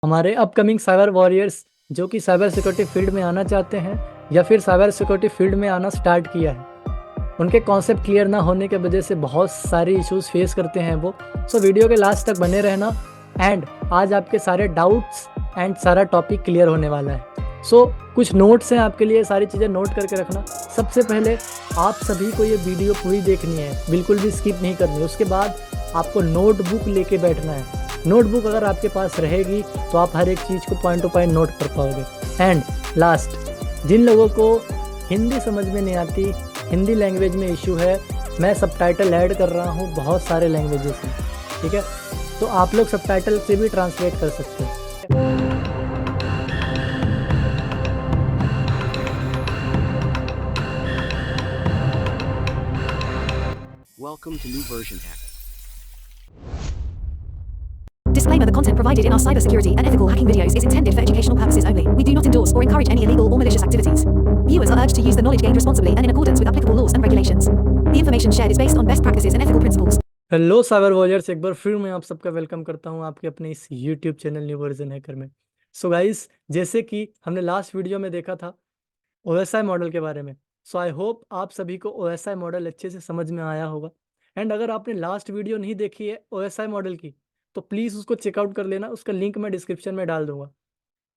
हमारे upcoming cyber warriors जो कि साइबर सिक्योरिटी फील्ड में आना चाहते हैं या फिर साइबर सिक्योरिटी फील्ड में आना स्टार्ट किया है, उनके कॉन्सेप्ट क्लियर ना होने के वजह से बहुत सारी इश्यूज फेस करते हैं वो। सो वीडियो के लास्ट तक बने रहना एंड आज आपके सारे डाउट्स एंड सारा टॉपिक क्लियर होने वाला है। कुछ नोट्स हैं आपके लिए, सारी चीज़ें नोट करके रखना। सबसे पहले आप सभी को ये वीडियो पूरी देखनी है, बिल्कुल भी स्किप नहीं करनी। उसके बाद आपको नोटबुक लेके बैठना है। नोटबुक अगर आपके पास रहेगी तो आप हर एक चीज़ को पॉइंट टू पॉइंट नोट कर पाओगे। एंड लास्ट, जिन लोगों को हिंदी समझ में नहीं आती, हिंदी लैंग्वेज में इशू है, मैं सबटाइटल ऐड कर रहा हूँ बहुत सारे लैंग्वेजेस में, ठीक है? तो आप लोग सबटाइटल से भी ट्रांसलेट कर सकते हैं। Welcome to New Version Hack. Disclaimer: the content provided in our cybersecurity and ethical hacking videos is intended for educational purposes only. We do not endorse or encourage any illegal or malicious activities. Viewers are urged to use the knowledge gained responsibly and in accordance with applicable laws and regulations. The information shared is based on best practices and ethical principles. Hello cyber warriors, एक बार फिर मैं आप सबका welcome करता हूं आपके अपने इस YouTube channel new version hacker में। सो गाइस, जैसे कि हमने लास्ट वीडियो में देखा था ओएसआई मॉडल के बारे में, सो आई होप आप सभी को ओएसआई मॉडल अच्छे से समझ में आया होगा। एंड अगर आपने लास्ट वीडियो नहीं देखी है ओएसआई मॉडल की, तो प्लीज़ उसको चेकआउट कर लेना, उसका लिंक मैं डिस्क्रिप्शन में डाल दूंगा।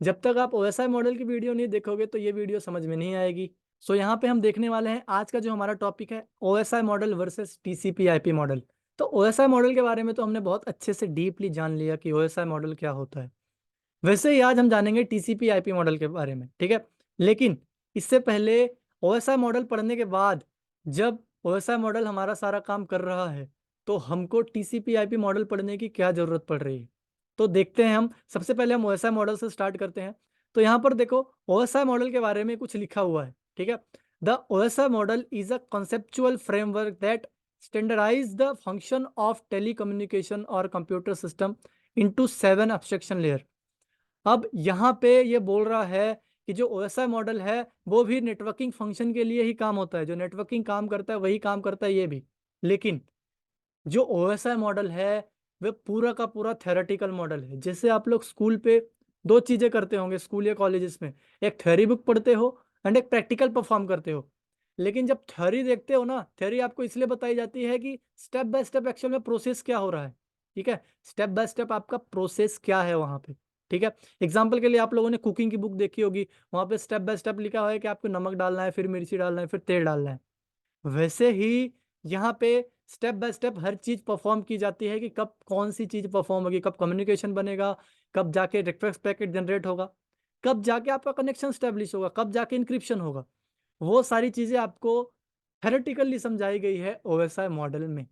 जब तक आप ओएसआई मॉडल की वीडियो नहीं देखोगे तो ये वीडियो समझ में नहीं आएगी। सो यहाँ पे हम देखने वाले हैं आज का जो हमारा टॉपिक है, OSI model versus TCP IP model. तो ओएसआई मॉडल के बारे में तो हमने बहुत अच्छे से डीपली जान लिया कि ओएसआई मॉडल क्या होता है। वैसे ही आज हम जानेंगे टीसीपी आईपी मॉडल के बारे में, ठीक है? लेकिन इससे पहले ओएसआई मॉडल पढ़ने के बाद, जब ओएसआई मॉडल हमारा सारा काम कर रहा है, तो हमको टीसीपी आईपी मॉडल पढ़ने की क्या ज़रूरत पड़ रही है, तो देखते हैं। हम सबसे पहले हम ओएसआई मॉडल से स्टार्ट करते हैं। तो यहाँ पर देखो, ओएसआई मॉडल के बारे में कुछ लिखा हुआ है, ठीक है? The OSI model is a conceptual framework that standardize the function of telecommunication और computer system into 7 abstraction layer. अब यहाँ पे ये बोल रहा है कि जो ओएसआई मॉडल है वो भी नेटवर्किंग फंक्शन के लिए ही काम होता है, जो नेटवर्किंग काम करता है वही काम करता है ये भी। लेकिन जो ओएसआई मॉडल है वह पूरा का पूरा थ्योरेटिकल मॉडल है। जैसे आप लोग स्कूल पे दो चीज़ें करते होंगे स्कूल या कॉलेजेस में, एक थ्योरी बुक पढ़ते हो एंड एक प्रैक्टिकल परफॉर्म करते हो। लेकिन जब थ्योरी देखते हो ना, थ्योरी आपको इसलिए बताई जाती है कि स्टेप बाय स्टेप एक्चुअल में प्रोसेस क्या हो रहा है, ठीक है? स्टेप बाय स्टेप आपका प्रोसेस क्या है वहाँ पे, ठीक है? एग्जाम्पल के लिए आप लोगों ने कुकिंग की बुक देखी होगी, वहाँ पे स्टेप बाय स्टेप लिखा हुआ है कि आपको नमक डालना है, फिर मिर्ची डालना है, फिर तेल डालना है। वैसे ही यहाँ पे step by step her cheese perform की जाती है कि कब कौन सी चीज़ परफॉर्म होगी, कब कम्युनिकेशन बनेगा, कब जाके रिक्वेस्ट पैकेट जनरेट होगा, कब जाके आपका कनेक्शन स्टैब्लिश होगा, कब जाके इंक्रिप्शन होगा। वो सारी चीज़ें आपको थ्योरेटिकली समझाई गई है ओएसआई मॉडल में,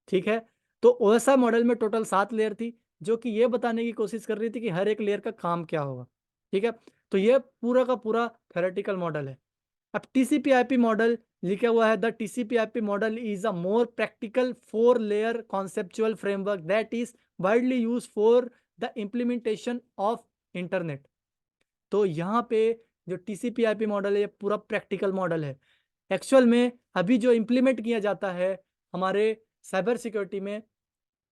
ठीक है? तो ओएसआई मॉडल में टोटल 7 लेयर थी, जो कि ये बताने की कोशिश कर रही थी कि हर एक लेयर का काम क्या होगा, ठीक है? तो ये पूरा का पूरा थ्योरेटिकल मॉडल है। अब टीसीपी/आईपी मॉडल लिखा हुआ है, the टीसीपी/आईपी model is a more practical 4 layer conceptual framework that is widely used for the implementation of internet. तो यहाँ पे जो टीसीपी/आईपी मॉडल है ये पूरा प्रैक्टिकल मॉडल है। एक्चुअल में अभी जो इम्प्लीमेंट किया जाता है हमारे साइबर सिक्योरिटी में,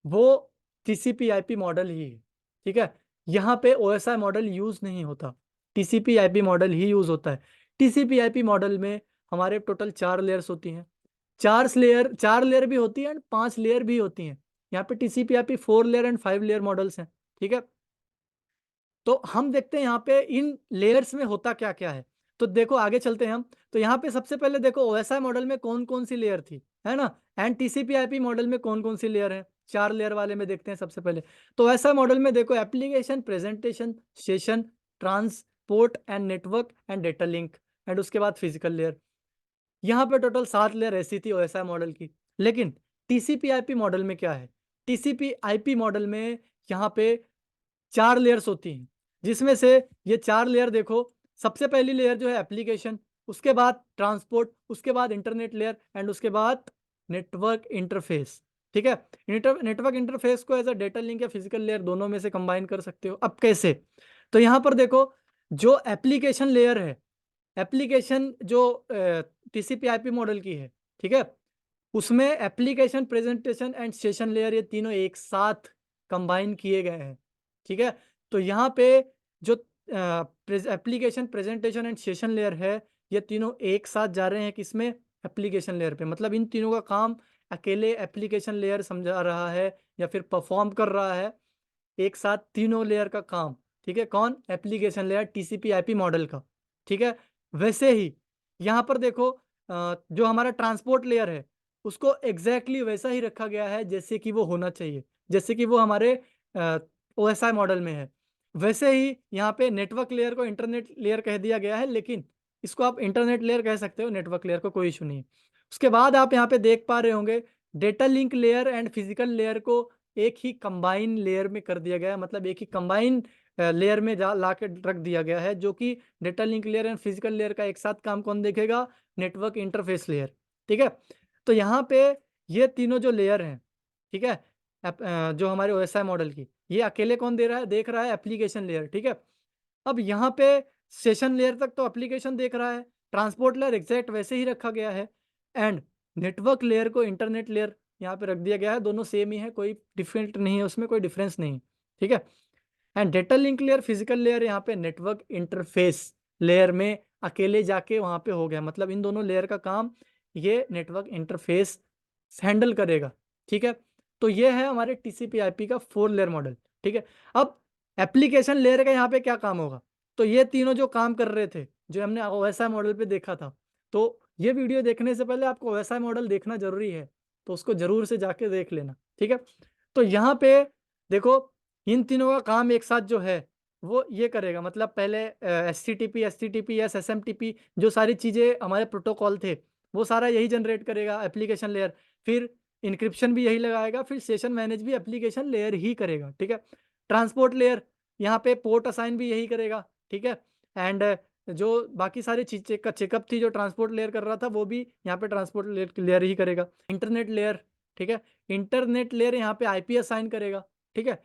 वो टीसीपी/आईपी मॉडल ही है, ठीक है? यहाँ पे ओएसआई मॉडल यूज़ नहीं होता, टीसीपी/आईपी मॉडल ही यूज़ होता है। टीसीपी/आईपी मॉडल में हमारे टोटल 4 लेयर्स होती हैं। 4 लेयर भी होती है एंड 5 लेयर भी होती हैं। यहाँ पे टीसीपी/आईपी 4 लेयर एंड 5 लेयर मॉडल्स हैं, ठीक है? तो हम देखते हैं यहाँ पे इन लेयर्स में होता क्या-क्या है। तो देखो आगे चलते हैं हम। तो यहाँ पे सबसे पहले देखो ओएसआई मॉडल में कौन-कौन सी लेयर थी, है ना? एंड टीसीपी/आईपी मॉडल में कौन-कौन सी लेयर है? 4 लेयर वाले में देखते हैं सबसे पहले। तो ओएसआई मॉडल में देखो application, presentation, session, transport and network and data link and उसके बाद फिजिकल लेयर। यहाँ पे टोटल 7 लेयर ऐसी थी ओएसआई मॉडल की। लेकिन टीसीपी/आईपी मॉडल में क्या है? टीसीपी/आईपी मॉडल में यहाँ पे 4 लेयर्स होती हैं, जिसमें से ये 4 लेयर देखो, सबसे पहली लेयर जो है एप्लीकेशन, उसके बाद ट्रांसपोर्ट, उसके बाद इंटरनेट लेयर एंड उसके बाद नेटवर्क इंटरफेस, ठीक है? नेटवर्क इंटरफेस को एज़ अ डेटा लिंक या फिजिकल लेयर दोनों में से कंबाइन कर सकते हो। अब कैसे? तो यहाँ पर देखो, जो एप्लीकेशन लेयर है, एप्लीकेशन जो टीसीपी/आईपी मॉडल की है, ठीक है? उसमें application, presentation and session layer ये तीनों एक साथ कंबाइन किए गए हैं, ठीक है? तो यहाँ पे जो application, presentation and session layer है, ये तीनों एक साथ जा रहे हैं किसमें? एप्लीकेशन लेयर पे। मतलब इन तीनों का काम अकेले एप्लीकेशन लेयर समझा रहा है या फिर परफॉर्म कर रहा है एक साथ तीनों लेयर का काम। ठीक है, कौन? Application layer TCP IP model का। ठीक है, वैसे ही यहाँ पर देखो जो हमारा ट्रांसपोर्ट लेयर है उसको एग्जैक्टली वैसा ही रखा गया है जैसे कि वो होना चाहिए, जैसे कि वो हमारे ओएसआई मॉडल में है। वैसे ही यहाँ पे नेटवर्क लेयर को इंटरनेट लेयर कह दिया गया है, लेकिन इसको आप इंटरनेट लेयर कह सकते हो, नेटवर्क लेयर को कोई इशू नहीं है। उसके बाद आप यहाँ पे देख पा रहे होंगे data link layer and physical layer को एक ही कंबाइन लेयर में कर दिया गया है, मतलब एक ही कंबाइन लेयर में जा ला के रख दिया गया है, जो कि data link layer and physical layer का एक साथ काम कौन देखेगा? Network interface layer. ठीक है, तो यहाँ पे ये तीनों जो लेयर हैं, ठीक है, जो हमारे ओएसआई मॉडल की, ये अकेले कौन दे रहा है? देख रहा है एप्लीकेशन लेयर। ठीक है, अब यहाँ पे सेशन लेयर तक तो एप्लीकेशन देख रहा है, ट्रांसपोर्ट लेयर एग्जैक्ट वैसे ही रखा गया है, एंड नेटवर्क लेयर को इंटरनेट लेयर यहाँ पे रख दिया गया है। दोनों सेम ही है, कोई डिफरेंट नहीं है, उसमें कोई डिफरेंस नहीं है। ठीक है, and data link layer, physical layer यहाँ पे नेटवर्क इंटरफेस लेयर में अकेले जाके वहाँ पे हो गया। मतलब इन दोनों लेयर का काम ये नेटवर्क इंटरफेस हैंडल करेगा। ठीक है, तो ये है हमारे टीसीपी आईपी का 4 लेयर मॉडल। ठीक है, अब एप्लीकेशन लेयर का यहाँ पे क्या काम होगा? तो ये तीनों जो काम कर रहे थे, जो हमने ओएसआई मॉडल पे देखा था, तो ये वीडियो देखने से पहले आपको ओएसआई मॉडल देखना जरूरी है, तो उसको जरूर से जाके देख लेना। ठीक है, तो यहाँ पे देखो इन तीनों का काम एक साथ जो है वो ये करेगा। मतलब पहले एचटीटीपी, एचटीटीपीएस, एसएमटीपी जो सारी चीज़ें हमारे प्रोटोकॉल थे, वो सारा यही जनरेट करेगा एप्लीकेशन लेयर। फिर इंक्रिप्शन भी यही लगाएगा, फिर सेशन मैनेज भी एप्लीकेशन लेयर ही करेगा। ठीक है, ट्रांसपोर्ट लेयर यहाँ पे पोर्ट असाइन भी यही करेगा। ठीक है, एंड जो बाकी सारी चीज़ें का चेकअप थी जो ट्रांसपोर्ट लेयर कर रहा था, वो भी यहाँ पे ट्रांसपोर्ट लेयर ही करेगा। इंटरनेट लेयर, ठीक है, इंटरनेट लेयर यहाँ पे आईपी असाइन करेगा। ठीक है,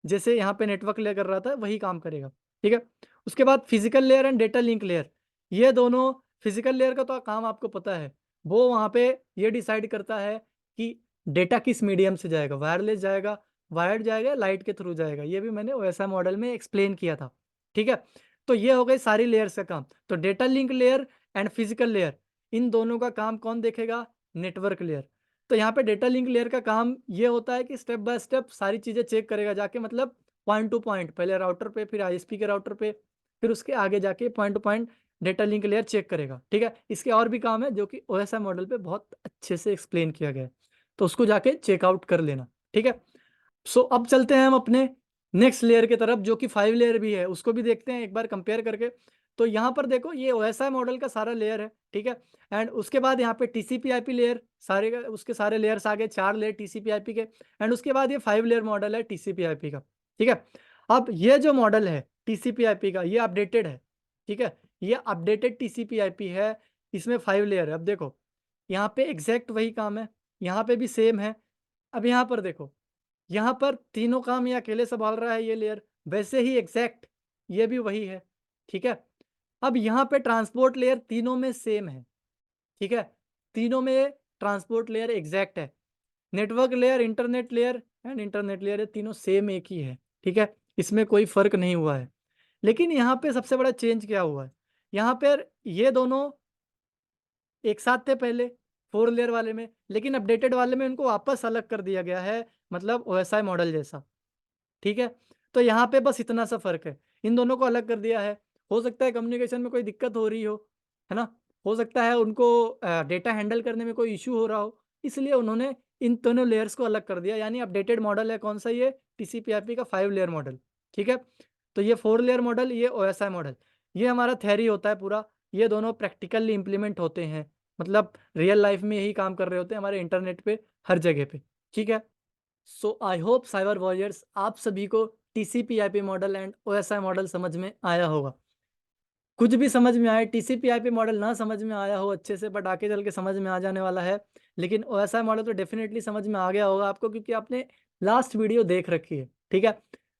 जैसे यहाँ पे नेटवर्क लेयर कर रहा था वही काम करेगा। ठीक है, उसके बाद physical layer and data link layer, ये दोनों, फिजिकल लेयर का तो काम आपको पता है, वो वहाँ पे ये डिसाइड करता है कि डेटा किस मीडियम से जाएगा, वायरलेस जाएगा, वायर्ड जाएगा, लाइट के थ्रू जाएगा। ये भी मैंने ओएसआई मॉडल में एक्सप्लेन किया था। ठीक है, तो ये हो गई सारी लेयर्स का काम। तो data link layer and physical layer, इन दोनों का काम कौन देखेगा? Network layer. तो यहाँ पे डेटा लिंक लेयर का काम ये होता है कि स्टेप बाय स्टेप सारी चीज़ें चेक करेगा जाके, मतलब पॉइंट टू पॉइंट, पहले राउटर पे, फिर आईएसपी के राउटर पे, फिर उसके आगे जाके point to point data link layer check करेगा। ठीक है, इसके और भी काम है जो कि ओएसआई मॉडल पे बहुत अच्छे से एक्सप्लेन किया गया है, तो उसको जाके चेकआउट कर लेना। ठीक है, सो अब चलते हैं हम अपने नेक्स्ट लेयर की तरफ, जो कि 5 लेयर भी है, उसको भी देखते हैं एक बार कंपेयर करके। तो यहाँ पर देखो ये ओएसआई मॉडल का सारा लेयर है। ठीक है, एंड उसके बाद यहाँ पे टीसीपी आईपी लेयर, सारे उसके सारे लेयर्स आ गए, 4 लेयर टीसीपी आईपी के, एंड उसके बाद ये 5 लेयर मॉडल है टीसीपी आईपी का। ठीक है, अब ये जो मॉडल है टीसीपी आईपी का, ये अपडेटेड है। ठीक है, ये अपडेटेड टीसीपी आईपी है, इसमें 5 लेयर है। अब देखो यहाँ पे एग्जैक्ट वही काम है, यहाँ पे भी सेम है। अब यहाँ पर देखो, यहाँ पर तीनों काम ये अकेले संभाल रहा है ये लेयर, वैसे ही एग्जैक्ट ये भी वही है। ठीक है, अब यहाँ पे ट्रांसपोर्ट लेयर तीनों में सेम है। ठीक है, तीनों में ट्रांसपोर्ट लेयर एग्जैक्ट है। Network layer, internet layer and internet layer, ये तीनों सेम एक ही है। ठीक है, इसमें कोई फर्क नहीं हुआ है। लेकिन यहाँ पे सबसे बड़ा चेंज क्या हुआ है? यहाँ पर ये दोनों एक साथ थे पहले 4 लेयर वाले में, लेकिन अपडेटेड वाले में इनको वापस अलग कर दिया गया है, मतलब ओएसआई मॉडल जैसा। ठीक है, तो यहाँ पे बस इतना सा फ़र्क है, इन दोनों को अलग कर दिया है। हो सकता है कम्युनिकेशन में कोई दिक्कत हो रही हो, है ना? हो सकता है उनको डेटा हैंडल करने में कोई इश्यू हो रहा हो, इसलिए उन्होंने इन दोनों लेयर्स को अलग कर दिया। यानी अपडेटेड मॉडल है कौन-सा? ये टीसीपी/आईपी का 5 लेयर मॉडल। ठीक है, तो ये 4 लेयर मॉडल, ये ओएसआई मॉडल। ये हमारा थ्योरी होता है पूरा, ये दोनों प्रैक्टिकली इम्प्लीमेंट होते हैं, मतलब रियल लाइफ में यही काम कर रहे होते हैं हमारे इंटरनेट पे, हर जगह पे। ठीक है? सो आई होप साइबर वॉरियर्स आप सभी को TCP IP model and OSI model समझ में आया होगा। कुछ भी समझ में आए, टीसीपी आईपी मॉडल ना समझ में आया हो अच्छे से, बट आगे चल के समझ में आ जाने वाला है। लेकिन ओएसआई मॉडल तो डेफिनेटली समझ में आ गया होगा आपको, क्योंकि आपने लास्ट वीडियो देख रखी है। ठीक है,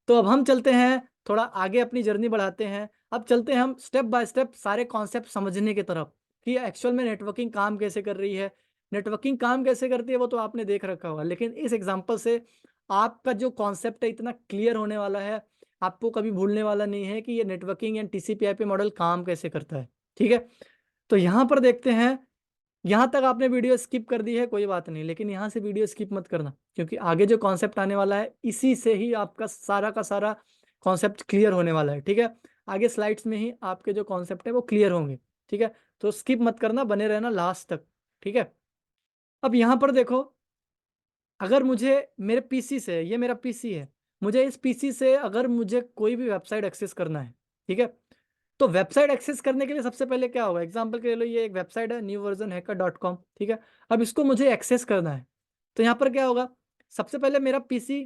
तो अब हम चलते हैं थोड़ा आगे, अपनी जर्नी बढ़ाते हैं। अब चलते हैं हम स्टेप बाय स्टेप सारे कॉन्सेप्ट समझने की तरफ कि एक्चुअल में नेटवर्किंग काम कैसे कर रही है। नेटवर्किंग काम कैसे करती है वो तो आपने देख रखा होगा, लेकिन इस एग्जांपल से आपका जो कॉन्सेप्ट है इतना क्लियर होने वाला है, आपको कभी भूलने वाला नहीं है कि ये नेटवर्किंग एंड टीसीपी/आईपी मॉडल काम कैसे करता है। ठीक है, तो यहाँ पर देखते हैं। यहाँ तक आपने वीडियो स्किप कर दी है कोई बात नहीं, लेकिन यहाँ से वीडियो स्किप मत करना, क्योंकि आगे जो कॉन्सेप्ट आने वाला है इसी से ही आपका सारा का सारा कॉन्सेप्ट क्लियर होने वाला है। ठीक है, आगे स्लाइड्स में ही आपके जो कॉन्सेप्ट है वो क्लियर होंगे। ठीक है, तो स्किप मत करना, बने रहना लास्ट तक। ठीक है, अब यहाँ पर देखो, अगर मुझे मेरे पीसी से, ये मेरा पीसी है, मुझे इस पीसी से अगर मुझे कोई भी वेबसाइट एक्सेस करना है, ठीक है, तो वेबसाइट एक्सेस करने के लिए सबसे पहले क्या होगा, एग्जांपल के लिए ये एक वेबसाइट है newversionhacker.com। ठीक है, अब इसको मुझे एक्सेस करना है, तो यहाँ पर क्या होगा, सबसे पहले मेरा पीसी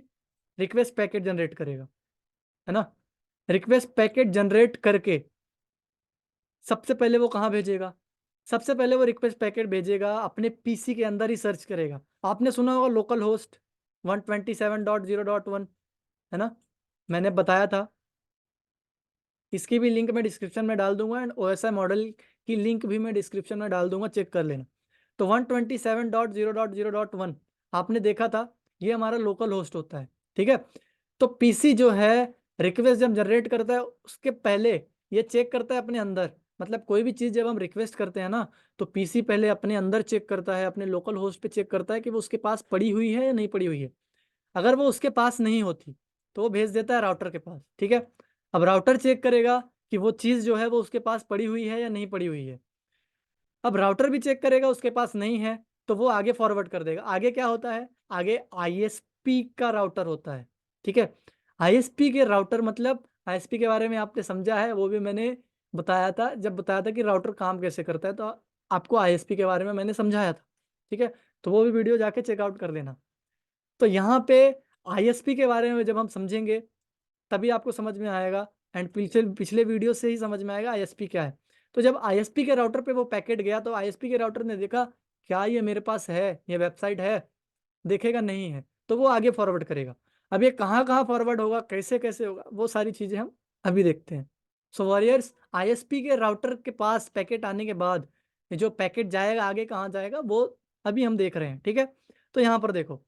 रिक्वेस्ट पैकेट जनरेट करेगा, है ना। रिक्वेस्ट पैकेट जनरेट करके सबसे पहले वो कहाँ भेजेगा, सबसे पहले वो रिक्वेस्ट पैकेट भेजेगा अपने पीसी के अंदर ही सर्च करेगा। आपने सुना होगा लोकल होस्ट 127.0.1, है ना, मैंने बताया था। इसकी भी लिंक मैं डिस्क्रिप्शन में डाल दूंगा, एंड ओएसआई मॉडल की लिंक भी मैं डिस्क्रिप्शन में डाल दूंगा, चेक कर लेना। तो 127.0.0.1 आपने देखा था, ये हमारा लोकल होस्ट होता है। ठीक है, तो पीसी जो है रिक्वेस्ट जब जनरेट करता है उसके पहले ये चेक करता है अपने अंदर, मतलब कोई भी चीज़ जब हम रिक्वेस्ट करते हैं ना, तो पीसी पहले अपने अंदर चेक करता है, अपने लोकल होस्ट पे चेक करता है कि वो उसके पास पड़ी हुई है या नहीं पड़ी हुई है। अगर वो उसके पास नहीं होती तो वो भेज देता है राउटर के पास। ठीक है, अब राउटर चेक करेगा कि वो चीज़ जो है वो उसके पास पड़ी हुई है या नहीं पड़ी हुई है। अब राउटर भी चेक करेगा, उसके पास नहीं है तो वो आगे फॉरवर्ड कर देगा। आगे क्या होता है, आगे आईएसपी का राउटर होता है। ठीक है, आईएसपी के राउटर मतलब आईएसपी के बारे में आपने समझा है, वो भी मैंने बताया था, जब बताया था कि राउटर काम कैसे करता है, तो आपको आईएसपी के बारे में मैंने समझाया था। ठीक है, तो वो भी वीडियो जाके चेकआउट कर लेना। तो यहाँ पे आईएसपी के बारे में जब हम समझेंगे तभी आपको समझ में आएगा, एंड पिछले पिछले वीडियो से ही समझ में आएगा आईएसपी क्या है। तो जब आईएसपी के राउटर पे वो पैकेट गया तो आईएसपी के राउटर ने देखा क्या ये मेरे पास है, ये वेबसाइट है, देखेगा नहीं है तो वो आगे फॉरवर्ड करेगा। अब ये कहाँ कहाँ फॉरवर्ड होगा, कैसे कैसे होगा, वो सारी चीज़ें हम अभी देखते हैं। सो वॉरियर्स, आईएसपी के राउटर के पास पैकेट आने के बाद ये जो पैकेट जाएगा आगे कहाँ जाएगा वो अभी हम देख रहे हैं। ठीक है, तो यहाँ पर देखो,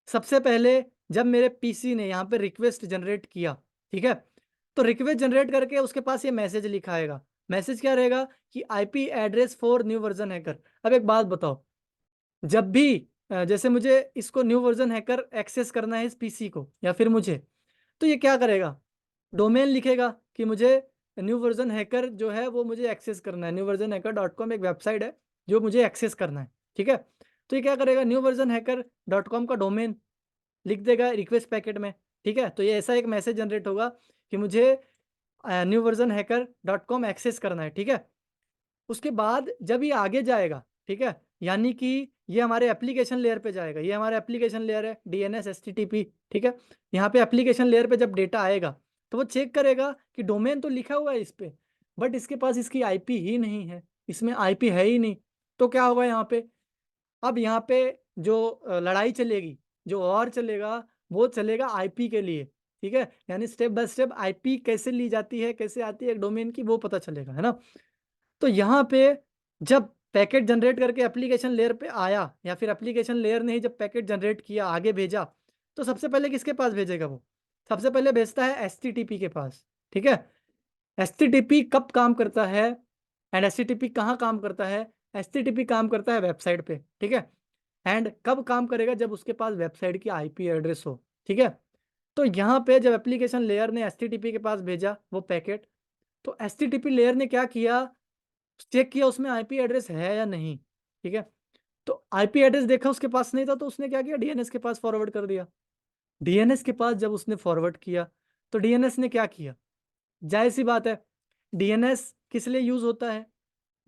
सबसे पहले जब मेरे पीसी ने यहाँ पे रिक्वेस्ट जनरेट किया, ठीक है, तो रिक्वेस्ट जनरेट करके उसके पास ये मैसेज लिखा आएगा। मैसेज क्या रहेगा कि IP address for new version hacker. अब एक बात बताओ, जब भी जैसे मुझे इसको न्यू वर्जन हैकर एक्सेस करना है इस पीसी को या फिर मुझे, तो ये क्या करेगा, डोमेन लिखेगा कि मुझे न्यू वर्जन हैकर जो है वो मुझे एक्सेस करना है। newversionhacker.com एक वेबसाइट है जो मुझे एक्सेस करना है। ठीक है, तो ये क्या करेगा, newversionhacker.com का डोमेन लिख देगा रिक्वेस्ट पैकेट में। ठीक है, तो ये ऐसा एक मैसेज जनरेट होगा कि मुझे newversionhacker.com एक्सेस करना है। ठीक है, उसके बाद जब ये आगे जाएगा, ठीक है, यानी कि ये हमारे एप्लीकेशन लेयर पे जाएगा, ये हमारा एप्लीकेशन लेयर है डीएनएस एचटीटीपी। ठीक है, यहाँ पे एप्लीकेशन लेयर पे जब डेटा आएगा तो वो चेक करेगा कि डोमेन तो लिखा हुआ है इस पे, बट इसके पास इसकी आईपी ही नहीं है, इसमें आईपी है ही नहीं। तो क्या होगा यहाँ पे, अब यहाँ पे जो लड़ाई चलेगी, जो वॉर चलेगा, वो चलेगा आईपी के लिए। ठीक है, यानी स्टेप बाय स्टेप आईपी कैसे ली जाती है, कैसे आती है एक डोमेन की, वो पता चलेगा, है ना। तो यहाँ पे जब पैकेट जनरेट करके एप्लीकेशन लेयर पे आया, या फिर एप्लीकेशन लेयर ने ही जब पैकेट जनरेट किया आगे भेजा, तो सबसे पहले किसके पास भेजेगा वो, सबसे पहले भेजता है एचटीटीपी के पास। ठीक है, एचटीटीपी कब काम करता है एंड एचटीटीपी कहाँ काम करता है, एचटीटीपी काम करता है वेबसाइट पे। ठीक है, एंड कब काम करेगा, जब उसके पास वेबसाइट की आईपी एड्रेस हो। ठीक है, तो यहाँ पे जब एप्लीकेशन लेयर ने एचटीटीपी के पास भेजा वो पैकेट, तो एचटीटीपी लेयर ने क्या किया, चेक किया उसमें आईपी एड्रेस है या नहीं। ठीक है, तो आईपी एड्रेस देखा उसके पास नहीं था, तो उसने क्या किया, डीएनएस के पास फॉरवर्ड कर दिया। डीएनएस के पास जब उसने फॉरवर्ड किया तो डीएनएस ने क्या किया, जाहिर सी बात है, डीएनएस किस लिए यूज होता है,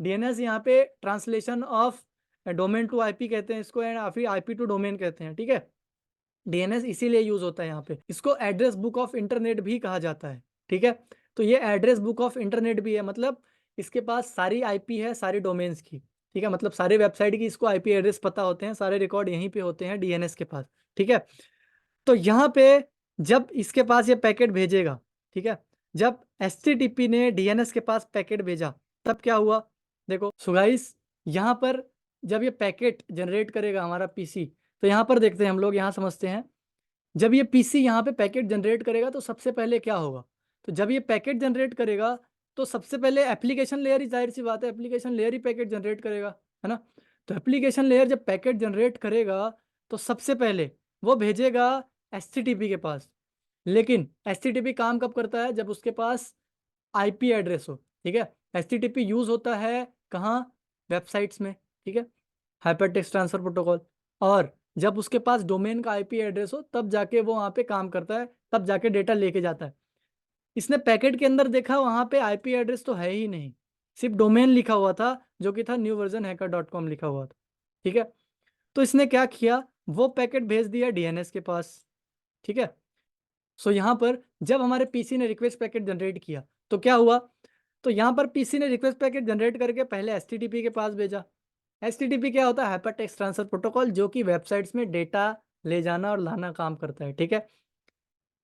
डीएनएस यहाँ पे translation of domain to IP कहते हैं इसको, एंड फिर आईपी टू डोमेन कहते हैं। ठीक है, डीएनएस इसीलिए यूज होता है यहाँ पे, इसको एड्रेस बुक ऑफ इंटरनेट भी कहा जाता है। ठीक है, तो ये एड्रेस बुक ऑफ इंटरनेट भी है, मतलब इसके पास सारी आईपी है सारी डोमेन्स की। ठीक है, मतलब सारे वेबसाइट की इसको आईपी एड्रेस पता होते हैं, सारे रिकॉर्ड यहीं पे होते हैं डीएनएस के पास। ठीक है, तो यहाँ पे जब इसके पास ये पैकेट भेजेगा, ठीक है, जब एचटीटीपी ने डीएनएस के पास पैकेट भेजा तब क्या हुआ, देखो सो गाइस, यहाँ पर जब ये पैकेट जनरेट करेगा हमारा पीसी, तो यहाँ पर देखते हैं हम लोग, यहाँ समझते हैं, जब ये पीसी यहाँ पे पैकेट जनरेट करेगा तो सबसे पहले क्या होगा, तो जब ये पैकेट जनरेट करेगा तो सबसे पहले एप्लीकेशन लेयर ही, जाहिर सी बात है एप्लीकेशन लेयर ही पैकेट जनरेट करेगा, है ना। तो एप्लीकेशन लेयर जब पैकेट जनरेट करेगा तो सबसे पहले वो भेजेगा एचटीटीपी के पास। लेकिन एचटीटीपी काम कब करता है, जब उसके पास आईपी एड्रेस हो, ठीक है। एचटीटीपी यूज होता है कहाँ, वेबसाइट्स में, ठीक है, हाइपरटेक्स्ट ट्रांसफर प्रोटोकॉल। और जब उसके पास डोमेन का आईपी एड्रेस हो तब जाके वो वहाँ पे काम करता है, तब जाके डेटा लेके जाता है। इसने पैकेट के अंदर देखा वहाँ पे आईपी एड्रेस तो है ही नहीं, सिर्फ डोमेन लिखा हुआ था जो कि था newversionhacker.com लिखा हुआ था, ठीक है। तो इसने क्या किया, वो पैकेट भेज दिया डीएनएस के पास, ठीक है। सो यहाँ पर जब हमारे पीसी ने रिक्वेस्ट पैकेट जनरेट किया तो क्या हुआ, तो यहाँ पर पीसी ने रिक्वेस्ट पैकेट जनरेट करके पहले एचटीटीपी के पास भेजा। एचटीटीपी क्या होता है, हाइपरटेक्स्ट ट्रांसफर प्रोटोकॉल, जो कि वेबसाइट्स में डेटा ले जाना और लाना काम करता है, ठीक है।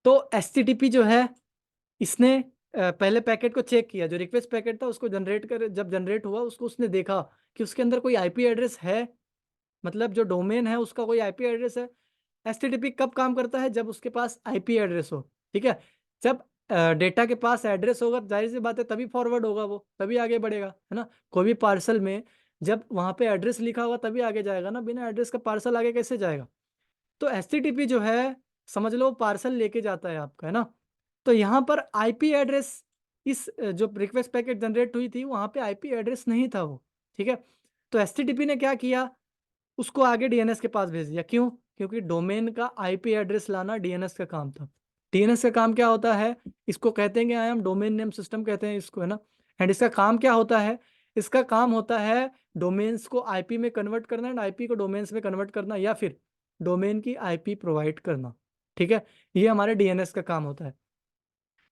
तो एचटीटीपी जो है इसने पहले पैकेट को चेक किया, जो रिक्वेस्ट पैकेट था उसको जनरेट कर, जब जनरेट हुआ उसको उसने देखा कि उसके अंदर कोई आईपी एड्रेस है, मतलब जो डोमेन है उसका कोई आईपी एड्रेस है। एचटीटीपी कब काम करता है, जब उसके पास आईपी एड्रेस हो, ठीक है। जब डेटा के पास एड्रेस होगा जाहिर सी बात है तभी फॉरवर्ड होगा, वो तभी आगे बढ़ेगा, है ना। कोई भी पार्सल में जब वहाँ पे एड्रेस लिखा होगा तभी आगे जाएगा ना, बिना एड्रेस का पार्सल आगे कैसे जाएगा। तो एचटीटीपी जो है समझ लो पार्सल लेके जाता है आपका, है ना। तो यहाँ पर आईपी एड्रेस, इस जो रिक्वेस्ट पैकेट जनरेट हुई थी वहाँ पे आईपी एड्रेस नहीं था वो, ठीक है। तो एचटीटीपी ने क्या किया, उसको आगे डीएनएस के पास भेज दिया। क्यों, क्योंकि डोमेन का आईपी एड्रेस लाना डीएनएस का काम था। डीएनएस का काम क्या होता है, इसको कहते हैं कि I am domain name system कहते हैं इसको, है ना। एंड इसका काम क्या होता है, इसका काम होता है डोमेन्स को आईपी में कन्वर्ट करना एंड आईपी को डोमेन्स में कन्वर्ट करना, या फिर डोमेन की आईपी प्रोवाइड करना, ठीक है। ये हमारे डीएनएस का काम होता है।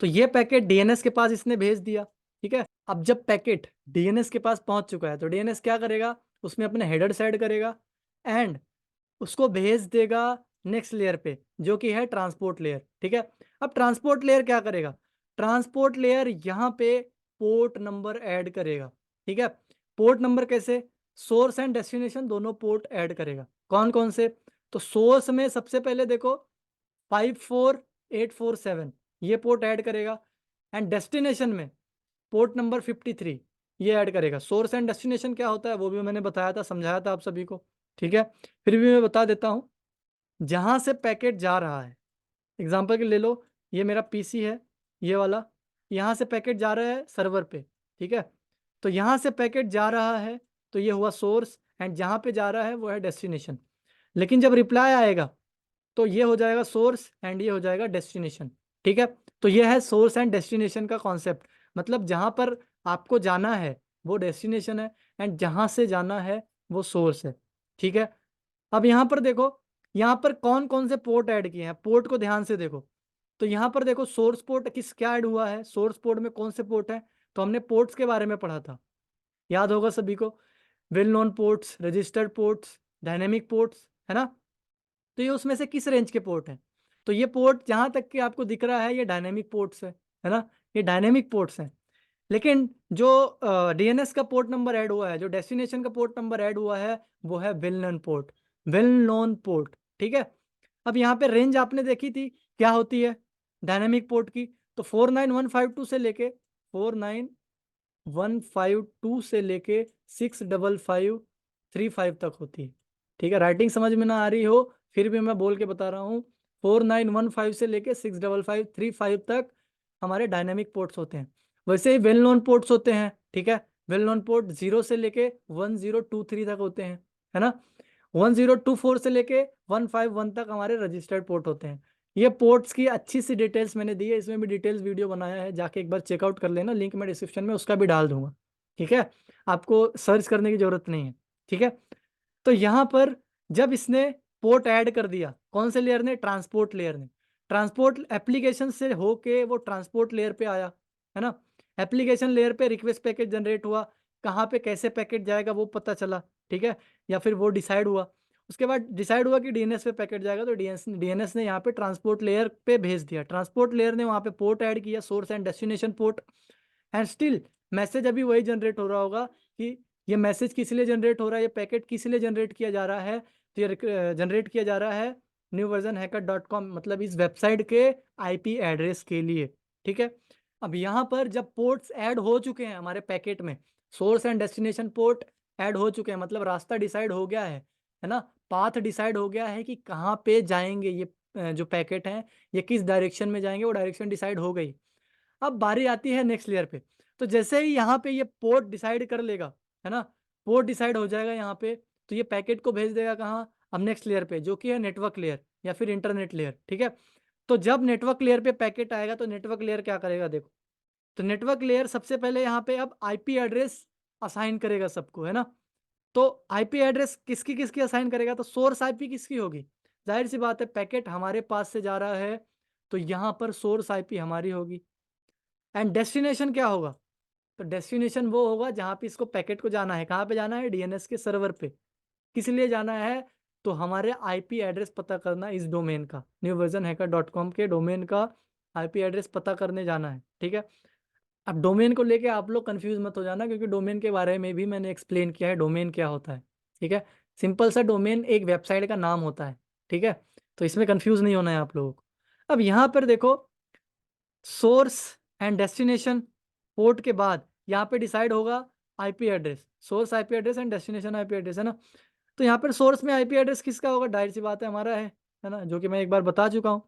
तो ये पैकेट डीएनएस के पास इसने भेज दिया, ठीक है। अब जब पैकेट डीएनएस के पास पहुंच चुका है तो डीएनएस क्या करेगा, उसमें अपने हेडर सेट करेगा एंड उसको भेज देगा नेक्स्ट लेयर पे, जो कि है ट्रांसपोर्ट लेयर, ठीक है। अब ट्रांसपोर्ट लेयर क्या करेगा, ट्रांसपोर्ट लेयर यहाँ पे पोर्ट नंबर ऐड करेगा, ठीक है। पोर्ट नंबर कैसे, सोर्स एंड डेस्टिनेशन दोनों पोर्ट ऐड करेगा। कौन कौन से, तो सोर्स में सबसे पहले देखो 54847 ये पोर्ट ऐड करेगा, एंड डेस्टिनेशन में पोर्ट नंबर 53 ये ऐड करेगा। सोर्स एंड डेस्टिनेशन क्या होता है वो भी मैंने बताया था, समझाया था आप सभी को, ठीक है। फिर भी मैं बता देता हूँ, जहाँ से पैकेट जा रहा है, एग्जाम्पल के ले लो, ये मेरा पीसी है ये वाला, यहाँ से पैकेट जा रहा है सर्वर पे, ठीक है। तो यहाँ से पैकेट जा रहा है तो ये हुआ सोर्स, एंड जहाँ पे जा रहा है वो है डेस्टिनेशन। लेकिन जब रिप्लाई आएगा तो ये हो जाएगा सोर्स एंड ये हो जाएगा डेस्टिनेशन, ठीक है। तो ये है सोर्स एंड डेस्टिनेशन का कॉन्सेप्ट, मतलब जहाँ पर आपको जाना है वो डेस्टिनेशन है एंड जहाँ से जाना है वो सोर्स है, ठीक है। अब यहाँ पर देखो, यहाँ पर कौन कौन से पोर्ट ऐड किए हैं, पोर्ट को ध्यान से देखो। तो यहाँ पर देखो सोर्स पोर्ट किस क्या ऐड हुआ है, सोर्स पोर्ट में कौन से पोर्ट है, तो हमने पोर्ट्स के बारे में पढ़ा था, याद होगा सभी को, well known ports, registered ports, dynamic ports, है ना। तो ये उसमें से किस रेंज के पोर्ट हैं, तो ये पोर्ट जहाँ तक कि आपको दिख रहा है ये डायनेमिक पोर्ट्स है ना, ये डायनेमिक पोर्ट्स हैं। लेकिन जो डीएनएस का पोर्ट नंबर ऐड हुआ है, जो डेस्टिनेशन का पोर्ट नंबर ऐड हुआ है वो है well known port, well known port, ठीक है। अब यहाँ पे रेंज आपने देखी थी क्या होती है डायनेमिक पोर्ट की, तो 49152 से लेके 49152 से लेके 65535 तक होती है, ठीक है। राइटिंग समझ में ना आ रही हो फिर भी मैं बोल के बता रहा हूँ, 4915 से लेके 65535 तक हमारे डायनेमिक पोर्ट्स होते हैं। वैसे ही वेल नोन पोर्ट्स होते हैं, ठीक है। वेल नोन पोर्ट 0 से लेके 1023 तक होते हैं, है ना। 1024 से लेके 151 तक हमारे रजिस्टर्ड पोर्ट होते हैं। ये पोर्ट्स की अच्छी सी डिटेल्स मैंने दी है, इसमें भी डिटेल्स वीडियो बनाया है, जाके एक बार चेकआउट कर लेना, लिंक मैं डिस्क्रिप्शन में उसका भी डाल दूंगा, ठीक है। आपको सर्च करने की जरूरत नहीं है, ठीक है। तो यहाँ पर जब इसने पोर्ट ऐड कर दिया, कौन से लेयर ने, ट्रांसपोर्ट लेयर ने, ट्रांसपोर्ट एप्लीकेशन से होके वो ट्रांसपोर्ट लेयर पे आया, है ना। एप्लीकेशन लेयर पे रिक्वेस्ट पैकेट जनरेट हुआ, कहाँ पे कैसे पैकेट जाएगा वो पता चला, ठीक है, या फिर वो डिसाइड हुआ। उसके बाद डिसाइड हुआ कि डीएनएस पे पैकेट जाएगा, तो डीएनएस ने यहाँ पे ट्रांसपोर्ट लेयर पे भेज दिया, ट्रांसपोर्ट लेयर ने वहाँ पे पोर्ट ऐड किया, source and destination port, and still message अभी वही जनरेट हो रहा होगा कि ये मैसेज किस लिए जनरेट हो रहा है, ये पैकेट किस लिए जनरेट किया जा रहा है, तो ये जनरेट किया जा रहा है newversionhacker.com मतलब इस वेबसाइट के आईपी एड्रेस के लिए, ठीक है। अब यहाँ पर जब पोर्ट्स ऐड हो चुके हैं हमारे पैकेट में, source and destination port add हो चुके हैं, मतलब रास्ता डिसाइड हो गया है ना, पाथ डिसाइड हो गया है कि कहाँ पे जाएंगे ये जो पैकेट हैं, ये किस डायरेक्शन में जाएंगे, वो डायरेक्शन डिसाइड हो गई। अब बारी आती है नेक्स्ट लेयर पे। तो जैसे ही यहाँ पे ये पोर्ट डिसाइड कर लेगा, है ना, पोर्ट डिसाइड हो जाएगा यहाँ पे, तो ये पैकेट को भेज देगा कहाँ, अब नेक्स्ट लेयर पे, जो कि है नेटवर्क लेयर या फिर इंटरनेट लेयर, ठीक है। तो जब नेटवर्क लेयर पे पैकेट आएगा तो नेटवर्क लेयर क्या करेगा, देखो। तो नेटवर्क लेयर सबसे पहले यहाँ पे अब आईपी एड्रेस असाइन करेगा सबको, है ना। तो आईपी एड्रेस किसकी किसकी असाइन करेगा, तो सोर्स आईपी किसकी होगी, जाहिर सी बात है पैकेट हमारे पास से जा रहा है तो यहाँ पर सोर्स आईपी हमारी होगी। एंड डेस्टिनेशन क्या होगा, तो डेस्टिनेशन वो होगा जहाँ पे इसको पैकेट को जाना है, कहाँ पे जाना है, डीएनएस के सर्वर पे। किस लिए जाना है, तो हमारे आईपी एड्रेस पता करना इस डोमेन का, newversionhacker.com के डोमेन का आईपी एड्रेस पता करने जाना है, ठीक है। अब डोमेन को लेके आप लोग कंफ्यूज मत हो जाना, क्योंकि डोमेन के बारे में भी मैंने एक्सप्लेन किया है डोमेन क्या होता है, ठीक है। सिंपल सा डोमेन एक वेबसाइट का नाम होता है, ठीक है। तो इसमें कंफ्यूज नहीं होना है आप लोगों को। अब यहाँ पर देखो, सोर्स एंड डेस्टिनेशन पोर्ट के बाद यहाँ पे डिसाइड होगा IP address, source IP address and destination IP address, है ना। तो यहाँ पर सोर्स में आईपी एड्रेस किसका होगा, जाहिर सी बात है हमारा है ना, जो कि मैं एक बार बता चुका हूँ।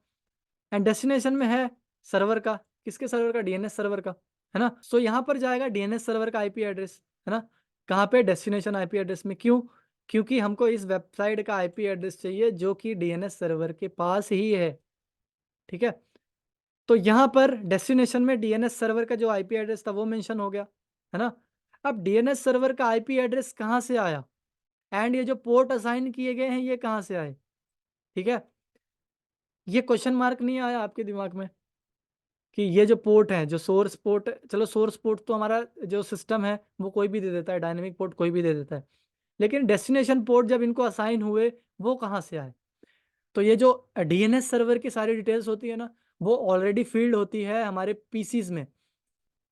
एंड डेस्टिनेशन में है सर्वर का, किसके सर्वर का, डीएनएस सर्वर का, है ना। सो यहाँ पर जाएगा डीएनएस सर्वर का आईपी एड्रेस, है ना, कहाँ पे, डेस्टिनेशन आईपी एड्रेस में। क्यों, क्योंकि हमको इस वेबसाइट का आईपी एड्रेस चाहिए जो कि डीएनएस सर्वर के पास ही है, ठीक है। तो यहाँ पर डेस्टिनेशन में डीएनएस सर्वर का जो आईपी एड्रेस था वो मेंशन हो गया, है ना। अब डीएनएस सर्वर का आईपी एड्रेस कहाँ से आया, एंड ये जो पोर्ट असाइन किए गए हैं ये कहाँ से आए, ठीक है। ये क्वेश्चन मार्क नहीं आया आपके दिमाग में कि ये जो पोर्ट है, जो सोर्स पोर्ट, चलो सोर्स पोर्ट तो हमारा जो सिस्टम है वो कोई भी दे देता है, डायनेमिक पोर्ट कोई भी दे देता है, लेकिन डेस्टिनेशन पोर्ट जब इनको असाइन हुए वो कहाँ से आए। तो ये जो डीएनएस सर्वर की सारी डिटेल्स होती है ना, वो ऑलरेडी फील्ड होती है हमारे पीसीज में।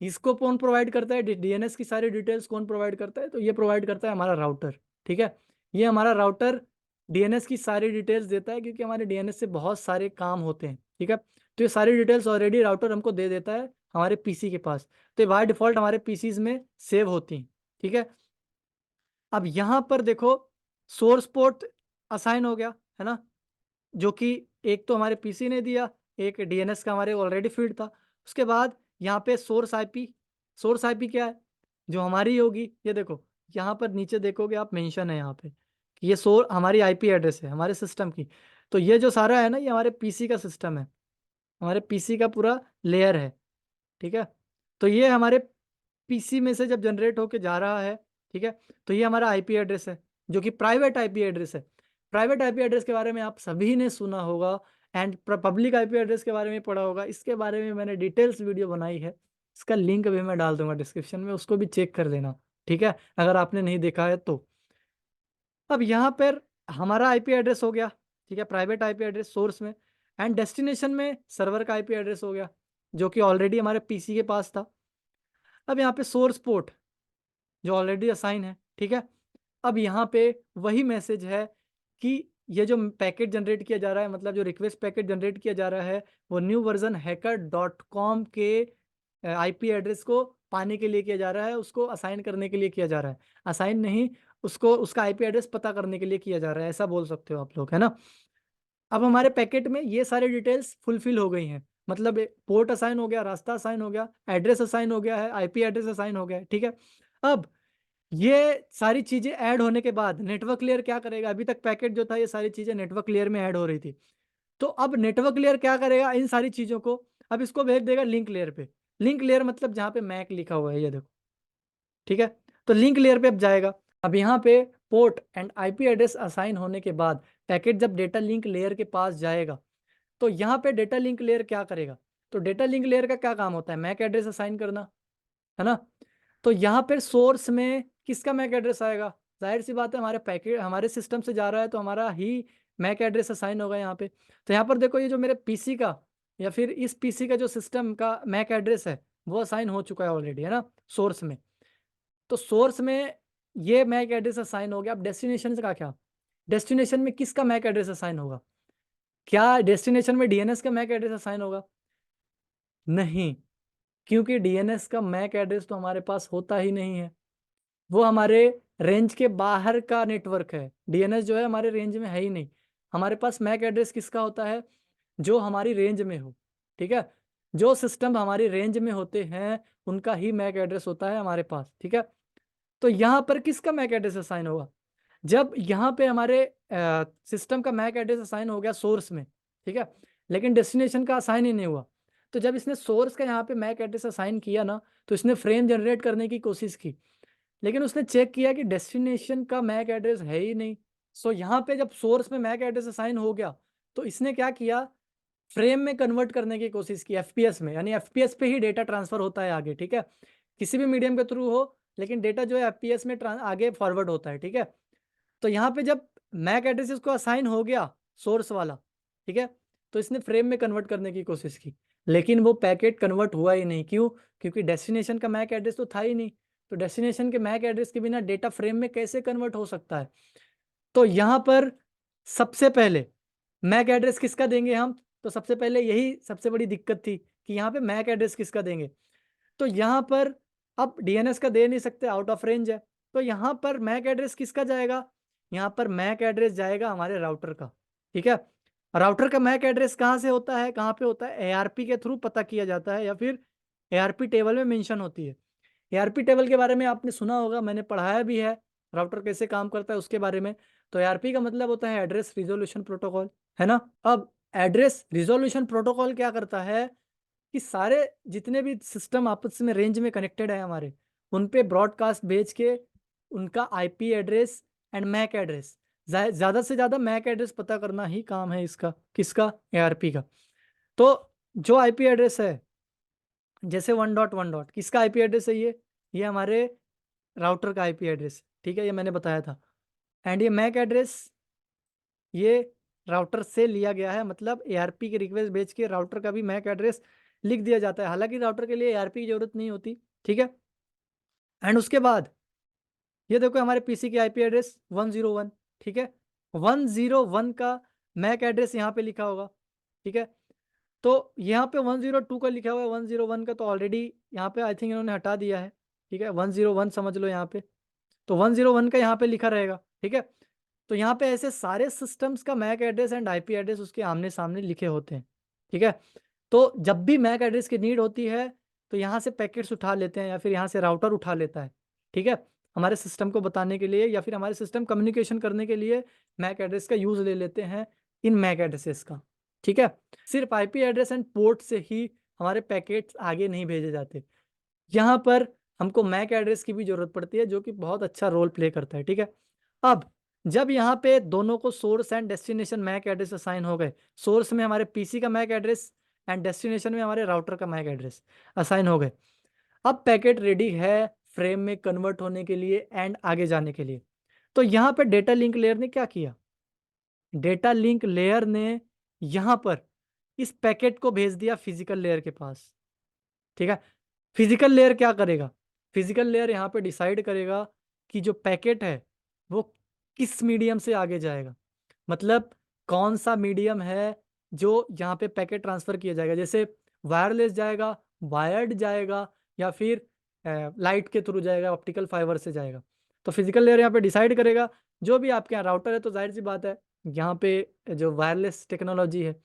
इसको कौन प्रोवाइड करता है, डीएनएस की सारी डिटेल्स कौन प्रोवाइड करता है, तो ये प्रोवाइड करता है हमारा राउटर, ठीक है। ये हमारा राउटर डीएनएस की सारी डिटेल्स देता है, क्योंकि हमारे डीएनएस से बहुत सारे काम होते हैं, ठीक है। तो ये सारी डिटेल्स ऑलरेडी राउटर हमको दे देता है हमारे पीसी के पास, तो ये बाय डिफॉल्ट हमारे पीसीज में सेव होती हैं, ठीक है। अब यहाँ पर देखो, सोर्स पोर्ट असाइन हो गया, है ना, जो कि एक तो हमारे पीसी ने दिया, एक डीएनएस का हमारे ऑलरेडी फील्ड था। उसके बाद यहाँ पे सोर्स आईपी, सोर्स आईपी क्या है, जो हमारी होगी, ये देखो यहाँ पर नीचे देखोगे आप, मेंशन है यहाँ पे कि ये हमारी आईपी एड्रेस है हमारे सिस्टम की। तो ये जो सारा है ना, ये हमारे पीसी का सिस्टम है, हमारे पीसी का पूरा लेयर है, ठीक है। तो ये हमारे पीसी में से जब जनरेट होके जा रहा है, ठीक है, तो ये हमारा आईपी एड्रेस है, जो कि प्राइवेट आईपी एड्रेस है। प्राइवेट आईपी एड्रेस के बारे में आप सभी ने सुना होगा, एंड पब्लिक आईपी एड्रेस के बारे में पढ़ा होगा। इसके बारे में मैंने डिटेल्स वीडियो बनाई है, इसका लिंक भी मैं डाल दूंगा डिस्क्रिप्शन में, उसको भी चेक कर लेना, ठीक है, अगर आपने नहीं देखा है तो। अब यहाँ पर हमारा आईपी एड्रेस हो गया, ठीक है, प्राइवेट आईपी एड्रेस सोर्स में, एंड डेस्टिनेशन में सर्वर का आईपी एड्रेस हो गया, जो कि ऑलरेडी हमारे पीसी के पास था। अब यहाँ पे सोर्स पोर्ट जो ऑलरेडी असाइन है, ठीक है। अब यहाँ पे वही मैसेज है कि ये जो पैकेट जनरेट किया जा रहा है, मतलब जो रिक्वेस्ट पैकेट जनरेट किया जा रहा है, वो newversionhacker.com के आईपी एड्रेस को पाने के लिए किया जा रहा है, उसको असाइन करने के लिए किया जा रहा है, असाइन नहीं, उसको उसका आईपी एड्रेस पता करने के लिए किया जा रहा है, ऐसा बोल सकते हो आप लोग, है ना। अब हमारे पैकेट में ये सारी डिटेल्स फुलफिल हो गई हैं, मतलब पोर्ट असाइन हो गया, रास्ता असाइन हो गया, एड्रेस असाइन हो गया है, आईपी एड्रेस असाइन हो गया है, ठीक है। अब ये सारी चीजें ऐड होने के बाद नेटवर्क लेयर क्या करेगा, अभी तक पैकेट जो था ये सारी चीजें नेटवर्क लेयर में ऐड हो रही थी, तो अब नेटवर्क लेयर क्या करेगा, इन सारी चीजों को अब इसको भेज देगा लिंक लेयर पे। लिंक लेयर मतलब जहाँ पे मैक लिखा हुआ है, ये देखो, ठीक है। तो लिंक लेयर पे अब जाएगा। अब यहाँ पे port and IP address assign होने के बाद पैकेट जब डेटा लिंक लेयर के पास जाएगा, तो यहाँ पे डेटा लिंक लेयर क्या करेगा, तो डेटा लिंक लेयर का क्या काम होता है, मैक एड्रेस असाइन करना, है ना। तो यहाँ पर सोर्स में किसका मैक एड्रेस आएगा, जाहिर सी बात है हमारे पैकेट हमारे सिस्टम से जा रहा है तो हमारा ही मैक एड्रेस असाइन होगा यहाँ पे। तो यहाँ पर देखो, ये जो मेरे पीसी का या फिर इस पीसी का जो सिस्टम का मैक एड्रेस है वो असाइन हो चुका है ऑलरेडी, है ना, सोर्स में। तो सोर्स में ये मैक एड्रेस असाइन हो गया। अब डेस्टिनेशन का क्या, डेस्टिनेशन में किसका मैक एड्रेस असाइन होगा, क्या डेस्टिनेशन में डीएनएस का मैक एड्रेस असाइन होगा? नहीं, क्योंकि डीएनएस का मैक एड्रेस तो हमारे पास होता ही नहीं है, वो हमारे रेंज के बाहर का नेटवर्क है। डीएनएस जो है हमारे रेंज में है ही नहीं। हमारे पास मैक एड्रेस किसका होता है? जो हमारी रेंज में हो, ठीक है? जो सिस्टम हमारी रेंज में होते हैं उनका ही मैक एड्रेस होता है हमारे पास, ठीक है? तो यहाँ पर किसका मैक एड्रेस असाइन होगा? जब यहाँ पे हमारे सिस्टम का मैक एड्रेस असाइन हो गया सोर्स में, ठीक है, लेकिन डेस्टिनेशन का असाइन ही नहीं हुआ, तो जब इसने सोर्स का यहाँ पे मैक एड्रेस असाइन किया ना, तो इसने फ्रेम जनरेट करने की कोशिश की, लेकिन उसने चेक किया कि डेस्टिनेशन का मैक एड्रेस है ही नहीं। सो यहाँ पे जब सोर्स में मैक एड्रेस असाइन हो गया, तो इसने क्या किया, फ्रेम में कन्वर्ट करने की कोशिश की, एफपीएस में, यानी एफपीएस पे ही डेटा ट्रांसफर होता है आगे, ठीक है, किसी भी मीडियम के थ्रू हो, लेकिन डेटा जो है एफपीएस में आगे फॉरवर्ड होता है, ठीक है। तो यहाँ पे जब मैक एड्रेस इसको असाइन हो गया सोर्स वाला, ठीक है, तो इसने फ्रेम में कन्वर्ट करने की कोशिश की, लेकिन वो पैकेट कन्वर्ट हुआ ही नहीं। क्यों? क्योंकि डेस्टिनेशन का मैक एड्रेस तो था ही नहीं, तो डेस्टिनेशन के मैक एड्रेस के बिना डेटा फ्रेम में कैसे कन्वर्ट हो सकता है? तो यहाँ पर सबसे पहले मैक एड्रेस किसका देंगे हम? तो सबसे पहले यही सबसे बड़ी दिक्कत थी कि यहाँ पे मैक एड्रेस किसका देंगे। तो यहाँ पर अब डीएनएस का दे नहीं सकते, आउट ऑफ रेंज है, तो यहाँ पर मैक एड्रेस किसका जाएगा? यहाँ पर मैक एड्रेस जाएगा हमारे राउटर का, ठीक है। राउटर का मैक एड्रेस कहाँ से होता है, कहाँ पे होता है? एआरपी के थ्रू पता किया जाता है, या फिर एआरपी टेबल में मेंशन होती है। एआरपी टेबल के बारे में आपने सुना होगा, मैंने पढ़ाया भी है, राउटर कैसे काम करता है उसके बारे में। तो एआरपी का मतलब होता है एड्रेस रिजोल्यूशन प्रोटोकॉल, है ना। अब एड्रेस रिजोल्यूशन प्रोटोकॉल क्या करता है कि सारे जितने भी सिस्टम आपस में रेंज में कनेक्टेड है हमारे, उन पे ब्रॉडकास्ट भेज के उनका IP address and MAC address, ज़्यादा से ज़्यादा मैक एड्रेस पता करना ही काम है इसका, किसका? एआरपी का। तो जो आईपी एड्रेस है, जैसे 1.1 किसका आईपी एड्रेस है? ये हमारे राउटर का आईपी एड्रेस है, ठीक है, ये मैंने बताया था। एंड ये मैक एड्रेस ये राउटर से लिया गया है, मतलब एआरपी की रिक्वेस्ट भेज के राउटर का भी मैक एड्रेस लिख दिया जाता है, हालांकि राउटर के लिए एआरपी की जरूरत नहीं होती, ठीक है। एंड उसके बाद ये देखो हमारे पीसी की आईपी एड्रेस 101, ठीक है, 101 का मैक एड्रेस यहाँ पे लिखा होगा, ठीक है। तो यहाँ पे 102 का लिखा हुआ है, 101 का तो ऑलरेडी यहाँ पे आई थिंक इन्होंने हटा दिया है, ठीक है, 101 समझ लो यहाँ पे, तो 101 का यहाँ पे लिखा रहेगा, ठीक है। तो यहाँ पे ऐसे सारे सिस्टम्स का MAC address and IP address उसके आमने सामने लिखे होते हैं, ठीक है। तो जब भी मैक एड्रेस की नीड होती है, तो यहाँ से पैकेट्स उठा लेते हैं, या फिर यहाँ से राउटर उठा लेता है, ठीक है, हमारे सिस्टम को बताने के लिए, या फिर हमारे सिस्टम कम्युनिकेशन करने के लिए मैक एड्रेस का यूज़ ले लेते हैं इन मैक एड्रेसेस का, ठीक है। सिर्फ आईपी एड्रेस एंड पोर्ट से ही हमारे पैकेट्स आगे नहीं भेजे जाते, यहाँ पर हमको मैक एड्रेस की भी ज़रूरत पड़ती है, जो कि बहुत अच्छा रोल प्ले करता है, ठीक है। अब जब यहाँ पे दोनों को source and destination MAC address assign हो गए, सोर्स में हमारे पीसी का मैक एड्रेस एंड डेस्टिनेशन में हमारे राउटर का मैक एड्रेस असाइन हो गए, अब पैकेट रेडी है फ्रेम में कन्वर्ट होने के लिए एंड आगे जाने के लिए। तो यहाँ पे डेटा लिंक लेयर ने क्या किया? डेटा लिंक लेयर ने यहाँ पर इस पैकेट को भेज दिया फिजिकल लेयर के पास, ठीक है। फिजिकल लेयर क्या करेगा? फिजिकल लेयर यहाँ पे डिसाइड करेगा कि जो पैकेट है वो किस मीडियम से आगे जाएगा, मतलब कौन सा मीडियम है जो यहाँ पे पैकेट ट्रांसफर किया जाएगा, जैसे वायरलेस जाएगा, वायर्ड जाएगा, या फिर लाइट के थ्रू जाएगा, ऑप्टिकल फाइबर से जाएगा। तो फिजिकल लेयर यहाँ पे डिसाइड करेगा। जो भी आपके यहाँ राउटर है तो जाहिर सी बात है यहाँ पे जो वायरलेस टेक्नोलॉजी है,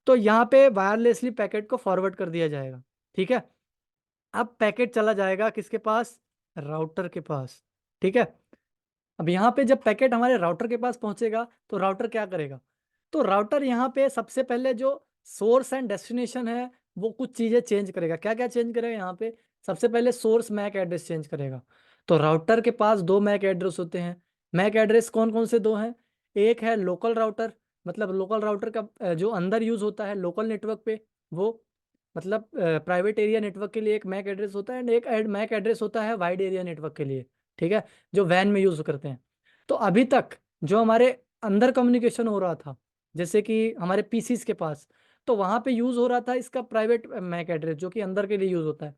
तो यहाँ पे वायरलेसली पैकेट को फॉरवर्ड कर दिया जाएगा, ठीक है। अब पैकेट चला जाएगा किसके पास? राउटर के पास, ठीक है। अब यहाँ पे जब पैकेट हमारे राउटर के पास पहुंचेगा, तो राउटर क्या करेगा? तो राउटर यहाँ पे सबसे पहले जो सोर्स एंड डेस्टिनेशन है वो कुछ चीज़ें चेंज करेगा। क्या क्या चेंज करेगा? यहाँ पे सबसे पहले सोर्स मैक एड्रेस चेंज करेगा। तो राउटर के पास दो मैक एड्रेस होते हैं। मैक एड्रेस कौन कौन से दो हैं? एक है लोकल राउटर, मतलब लोकल राउटर का जो अंदर यूज़ होता है लोकल नेटवर्क पे, वो मतलब प्राइवेट एरिया नेटवर्क के लिए एक मैक एड्रेस होता है, एंड एक मैक एड्रेस होता है वाइड एरिया नेटवर्क के लिए, ठीक है, जो वैन में यूज़ करते हैं। तो अभी तक जो हमारे अंदर कम्युनिकेशन हो रहा था, जैसे कि हमारे पीसीस के पास, तो वहाँ पे यूज़ हो रहा था इसका प्राइवेट मैक एड्रेस, जो कि अंदर के लिए यूज़ होता है,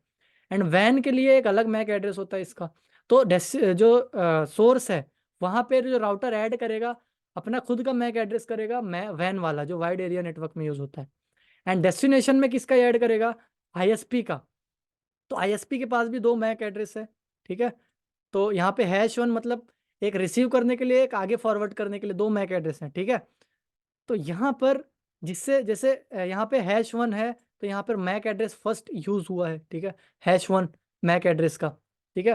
एंड वैन के लिए एक अलग मैक एड्रेस होता है इसका। तो जो सोर्स है वहाँ पे जो राउटर ऐड करेगा अपना खुद का मैक एड्रेस करेगा, वैन वाला जो वाइड एरिया नेटवर्क में यूज होता है। एंड डेस्टिनेशन में किसका ऐड करेगा, आईएसपी का। तो आईएसपी के पास भी 2 मैक एड्रेस है, ठीक है। तो यहाँ पे #1 मतलब एक रिसीव करने के लिए, एक आगे फॉरवर्ड करने के लिए 2 मैक एड्रेस हैं, ठीक है। तो यहाँ पर जिससे जैसे यहाँ पे #1 है, तो यहाँ पर मैक एड्रेस फर्स्ट यूज हुआ है, ठीक है, #1 मैक एड्रेस का, ठीक है।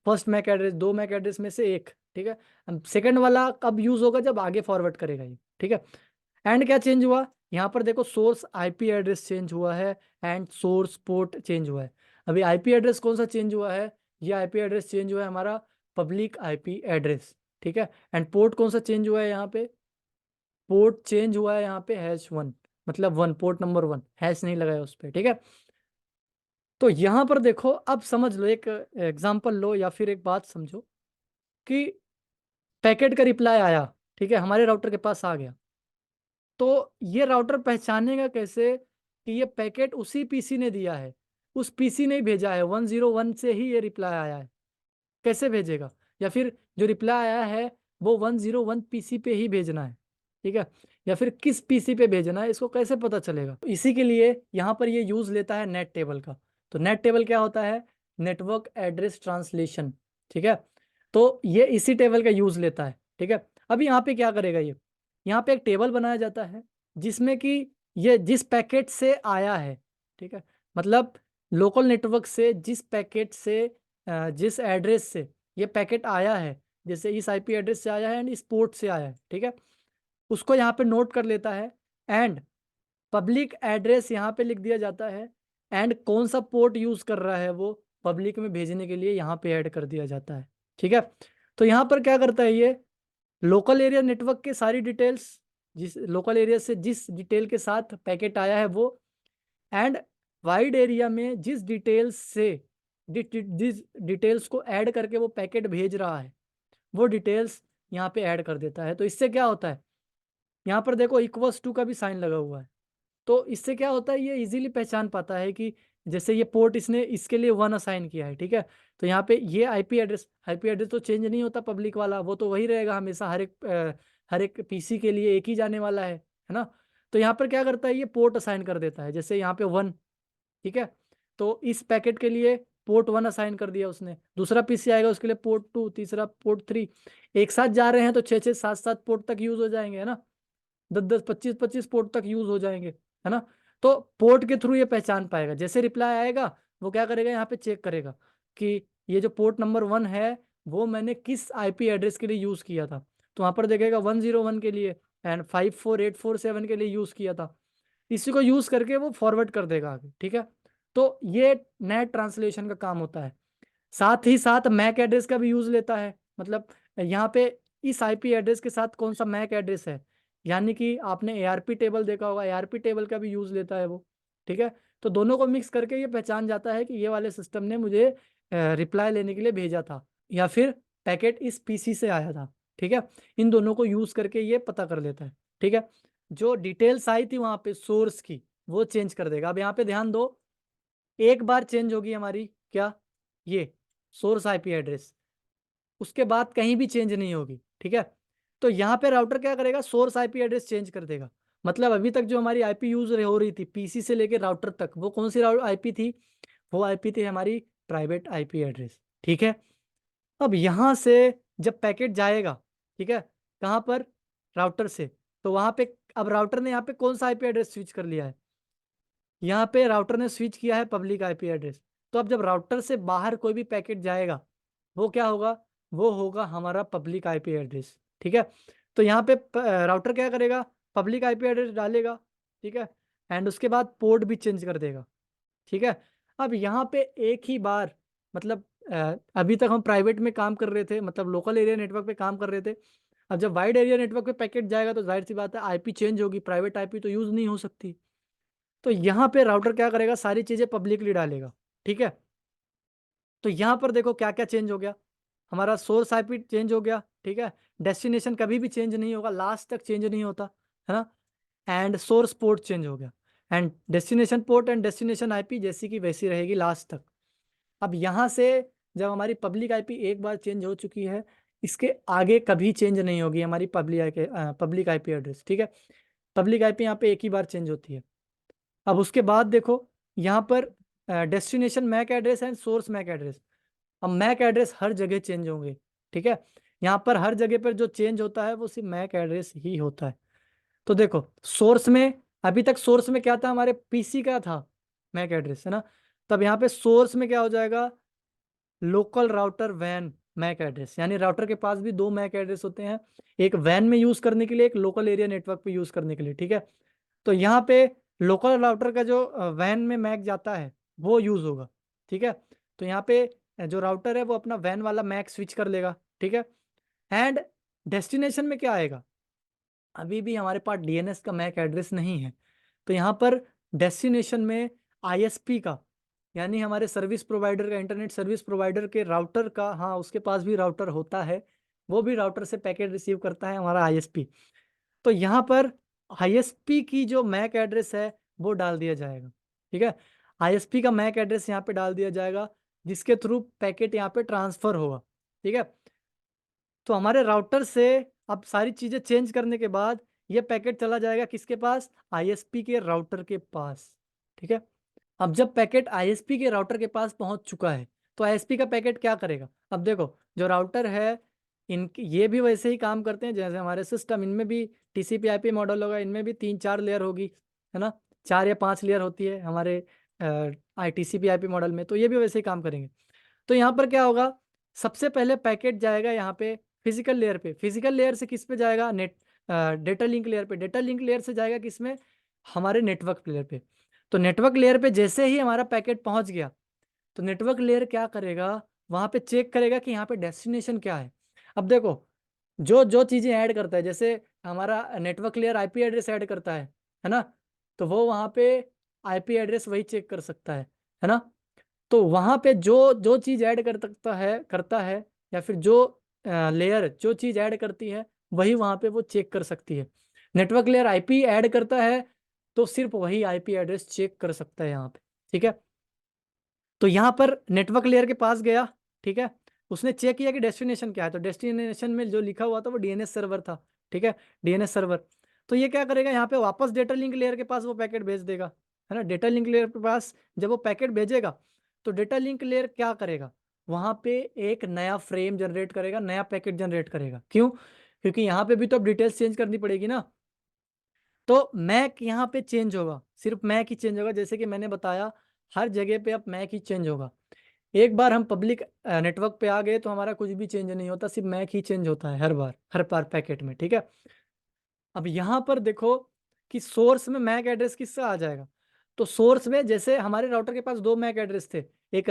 First MAC address, 2 MAC address में से एक, ठीक है। सेकंड वाला कब यूज होगा, जब आगे फॉरवर्ड करेगा ये, ठीक है। एंड क्या चेंज हुआ, यहाँ पर देखो सोर्स आईपी एड्रेस चेंज हुआ है एंड सोर्स पोर्ट चेंज हुआ है। अभी आईपी एड्रेस कौन सा चेंज हुआ है, ये आईपी एड्रेस चेंज हुआ है हमारा पब्लिक आईपी एड्रेस, ठीक है। एंड पोर्ट कौन सा चेंज हुआ है, यहाँ पे पोर्ट चेंज हुआ है यहाँ पे #1, मतलब 1, पोर्ट नंबर 1, हैश नहीं लगाया उस पर, ठीक है। तो यहाँ पर देखो, अब समझ लो, एक एग्जाम्पल लो या फिर एक बात समझो कि पैकेट का रिप्लाई आया, ठीक है, हमारे राउटर के पास आ गया। तो ये राउटर पहचानेगा कैसे कि ये पैकेट उसी पीसी ने दिया है, उस पीसी ने ही भेजा है, 101 से ही ये रिप्लाई आया है। कैसे भेजेगा, या फिर जो रिप्लाई आया है वो 101 पीसी पे ही भेजना है, ठीक है, या फिर किस पीसी पे भेजना है, इसको कैसे पता चलेगा। तो इसी के लिए यहाँ पर ये यूज लेता है नेट टेबल का। तो नेट टेबल क्या होता है, नेटवर्क एड्रेस ट्रांसलेशन, ठीक है। तो ये इसी टेबल का यूज लेता है, ठीक है। अभी यहाँ पे क्या करेगा ये, यहाँ पे एक टेबल बनाया जाता है जिसमें कि ये जिस पैकेट से आया है, ठीक है, मतलब लोकल नेटवर्क से जिस पैकेट से जिस एड्रेस से ये पैकेट आया है, जैसे इस आईपी एड्रेस से आया है एंड इस पोर्ट से आया है, ठीक है, उसको यहाँ पे नोट कर लेता है। एंड पब्लिक एड्रेस यहाँ पे लिख दिया जाता है एंड कौन सा पोर्ट यूज कर रहा है वो पब्लिक में भेजने के लिए यहाँ पे ऐड कर दिया जाता है, ठीक है। तो यहाँ पर क्या करता है ये, लोकल एरिया नेटवर्क के सारी डिटेल्स, जिस लोकल एरिया से जिस डिटेल के साथ पैकेट आया है वो, एंड वाइड एरिया में जिस डिटेल्स से जिस डिटेल्स को ऐड करके वो पैकेट भेज रहा है, वो डिटेल्स यहाँ पे ऐड कर देता है। तो इससे क्या होता है, यहाँ पर देखो =2 का भी साइन लगा हुआ है। तो इससे क्या होता है, ये इजीली पहचान पाता है कि जैसे ये पोर्ट इसने इसके लिए 1 असाइन किया है, ठीक है। तो यहाँ पे ये आईपी एड्रेस तो चेंज नहीं होता, पब्लिक वाला वो तो वही रहेगा हमेशा, हर एक पीसी के लिए एक ही जाने वाला है ना। तो यहाँ पर क्या करता है, ये पोर्ट असाइन कर देता है, जैसे यहाँ पे 1, ठीक है। तो इस पैकेट के लिए पोर्ट 1 असाइन कर दिया उसने, दूसरा पीसी आएगा उसके लिए पोर्ट 2, तीसरा पोर्ट 3, एक साथ जा रहे हैं तो 6 6 7 7 पोर्ट तक यूज हो जाएंगे, है ना, 10 10 25 25 पोर्ट तक यूज हो जाएंगे, है ना। तो पोर्ट के थ्रू ये पहचान पाएगा, जैसे रिप्लाई आएगा वो क्या करेगा, यहाँ पे चेक करेगा कि ये जो पोर्ट नंबर 1 है वो मैंने किस आईपी एड्रेस के लिए यूज किया था। तो वहां पर देखेगा 101 के लिए एंड 54847 के लिए यूज किया था, इसी को यूज करके वो फॉरवर्ड कर देगा आगे, ठीक है। तो ये नेट ट्रांसलेशन का काम होता है। साथ ही साथ मैक एड्रेस का भी यूज लेता है, मतलब यहाँ पे इस आईपी एड्रेस के साथ कौन सा मैक एड्रेस है, यानी कि आपने एआरपी टेबल देखा होगा, एआरपी टेबल का भी यूज लेता है वो, ठीक है। तो दोनों को मिक्स करके ये पहचान जाता है कि ये वाले सिस्टम ने मुझे रिप्लाई लेने के लिए भेजा था या फिर पैकेट इस पीसी से आया था, ठीक है। इन दोनों को यूज करके ये पता कर लेता है, ठीक है। जो डिटेल्स आई थी वहां पे सोर्स की वो चेंज कर देगा। अब यहाँ पे ध्यान दो, एक बार चेंज होगी हमारी क्या, ये सोर्स आईपी एड्रेस, उसके बाद कहीं भी चेंज नहीं होगी, ठीक है। तो यहाँ पे राउटर क्या करेगा, सोर्स आईपी एड्रेस चेंज कर देगा। मतलब अभी तक जो हमारी आईपी यूज हो रही थी पीसी से लेकर राउटर तक, वो कौन सी आईपी थी, वो आईपी थी हमारी प्राइवेट आईपी एड्रेस, ठीक है। अब यहाँ से जब पैकेट जाएगा, ठीक है, कहाँ पर, राउटर से, तो वहां पे अब राउटर ने यहाँ पे कौन सा आईपी एड्रेस स्विच कर लिया है, यहाँ पे राउटर ने स्विच किया है पब्लिक आईपी एड्रेस। तो अब जब राउटर से बाहर कोई भी पैकेट जाएगा वो क्या होगा, वो होगा हमारा पब्लिक आईपी एड्रेस, ठीक है। तो यहाँ पे राउटर क्या करेगा, पब्लिक आईपी एड्रेस डालेगा, ठीक है, एंड उसके बाद पोर्ट भी चेंज कर देगा, ठीक है। अब यहाँ पे एक ही बार, मतलब अभी तक हम प्राइवेट में काम कर रहे थे, मतलब लोकल एरिया नेटवर्क पे काम कर रहे थे। अब जब वाइड एरिया नेटवर्क पे पैकेट जाएगा तो जाहिर सी बात है आईपी चेंज होगी, प्राइवेट आईपी तो यूज नहीं हो सकती। तो यहाँ पे राउटर क्या करेगा, सारी चीजें पब्लिकली डालेगा, ठीक है। तो यहाँ पर देखो क्या क्या चेंज हो गया, हमारा सोर्स आईपी चेंज हो गया, ठीक है। डेस्टिनेशन कभी भी चेंज नहीं होगा, लास्ट तक चेंज नहीं होता, है ना। एंड सोर्स पोर्ट चेंज हो गया, and destination port and destination IP जैसी की वैसी रहेगी लास्ट तक। अब यहाँ से जब हमारी पब्लिक आईपी एक बार चेंज हो चुकी है, इसके आगे कभी चेंज नहीं होगी हमारी पब्लिक आईपी एड्रेस, ठीक है। पब्लिक आईपी यहाँ पे एक ही बार चेंज होती है। अब उसके बाद देखो यहाँ पर destination MAC address and source MAC address. अब मैक एड्रेस हर जगह चेंज होंगे, ठीक है। यहाँ पर हर जगह पर जो चेंज होता है वो सिर्फ मैक एड्रेस ही होता है। तो देखो सोर्स में, अभी तक सोर्स में क्या था, हमारे पीसी का था मैक एड्रेस, है ना। तब यहाँ पे सोर्स में क्या हो जाएगा, लोकल राउटर वैन मैक एड्रेस, यानी राउटर के पास भी दो मैक एड्रेस होते हैं, एक वैन में यूज करने के लिए, एक लोकल एरिया नेटवर्क पे यूज करने के लिए, ठीक है। तो यहाँ पे लोकल राउटर का जो वैन में मैक जाता है वो यूज होगा, ठीक है। तो यहाँ पे जो राउटर है वो अपना वैन वाला मैक स्विच कर लेगा, ठीक है। एंड डेस्टिनेशन में क्या आएगा, अभी भी हमारे पास डीएनएस का मैक एड्रेस नहीं है, तो यहाँ पर डेस्टिनेशन में आईएसपी का, यानी हमारे सर्विस प्रोवाइडर का, इंटरनेट सर्विस प्रोवाइडर के राउटर का, हाँ उसके पास भी राउटर होता है, वो भी राउटर से पैकेट रिसीव करता है हमारा आईएसपी। तो यहाँ पर आईएसपी की जो मैक एड्रेस है वो डाल दिया जाएगा, ठीक है। आईएसपी का मैक एड्रेस यहाँ पे डाल दिया जाएगा, जिसके थ्रू पैकेट यहाँ पे ट्रांसफर होगा, ठीक है। तो हमारे राउटर से अब सारी चीजें चेंज करने के बाद ये पैकेट चला जाएगा किसके पास, आईएसपी के राउटर के पास, ठीक है। अब जब पैकेट आईएसपी के राउटर के पास पहुंच चुका है तो आईएसपी का पैकेट क्या करेगा, अब देखो जो राउटर है इनके ये भी वैसे ही काम करते हैं जैसे हमारे सिस्टम, इनमें भी टीसीपी आईपी मॉडल होगा, इनमें भी 3-4 लेयर होगी, है ना, 4 या 5 लेयर होती है हमारे टीसीपी आईपी मॉडल में, तो ये भी वैसे ही काम करेंगे। तो यहाँ पर क्या होगा, सबसे पहले पैकेट जाएगा यहाँ पे फिजिकल लेयर पे, फिजिकल लेयर से किस पे जाएगा, डेटा लिंक लेयर पे, डेटा लिंक लेयर से जाएगा किस में, हमारे नेटवर्क लेयर पे। तो नेटवर्क लेयर पे जैसे ही हमारा पैकेट पहुंच गया तो नेटवर्क लेयर क्या करेगा, वहां पे चेक करेगा कि यहाँ पे डेस्टिनेशन क्या है। अब देखो जो जो चीजें ऐड करता है, जैसे हमारा network layer IP address add करता है ना, तो वो वहां पे आईपी एड्रेस वही चेक कर सकता है ना। तो वहां पे जो जो चीज ऐड करता है या फिर जो लेयर जो चीज ऐड करती है वही वहां पे वो चेक कर सकती है। नेटवर्क लेयर आईपी ऐड करता है तो सिर्फ वही आईपी एड्रेस चेक कर सकता है यहाँ पे, ठीक है। तो यहाँ पर नेटवर्क लेयर के पास गया, ठीक है, उसने चेक किया कि डेस्टिनेशन क्या है, तो डेस्टिनेशन में जो लिखा हुआ था वो डीएनएस सर्वर था, ठीक है, डीएनएस सर्वर। तो ये क्या करेगा, यहाँ पे वापस डेटा लिंक लेयर के पास वो पैकेट भेज देगा, है ना। डेटा लिंक लेयर के पास जब वो पैकेट भेजेगा तो डेटा लिंक लेयर क्या करेगा, वहां पे एक नया फ्रेम जनरेट करेगा, नया पैकेट जनरेट करेगा। क्यों, क्योंकि यहाँ पे भी तो अब डिटेल्स चेंज करनी पड़ेगी ना। तो मैक यहाँ पे चेंज होगा, सिर्फ मैक ही चेंज होगा, जैसे कि मैंने बताया हर जगह पे अब मैक ही चेंज होगा। एक बार हम पब्लिक नेटवर्क पे आ गए तो हमारा कुछ भी चेंज नहीं होता, सिर्फ मैक ही चेंज होता है हर बार पैकेट में, ठीक है। अब यहाँ पर देखो कि सोर्स में मैक एड्रेस किससे आ जाएगा, तो सोर्स में जैसे हमारे राउटर के पास दो मैक एड्रेस थे, एक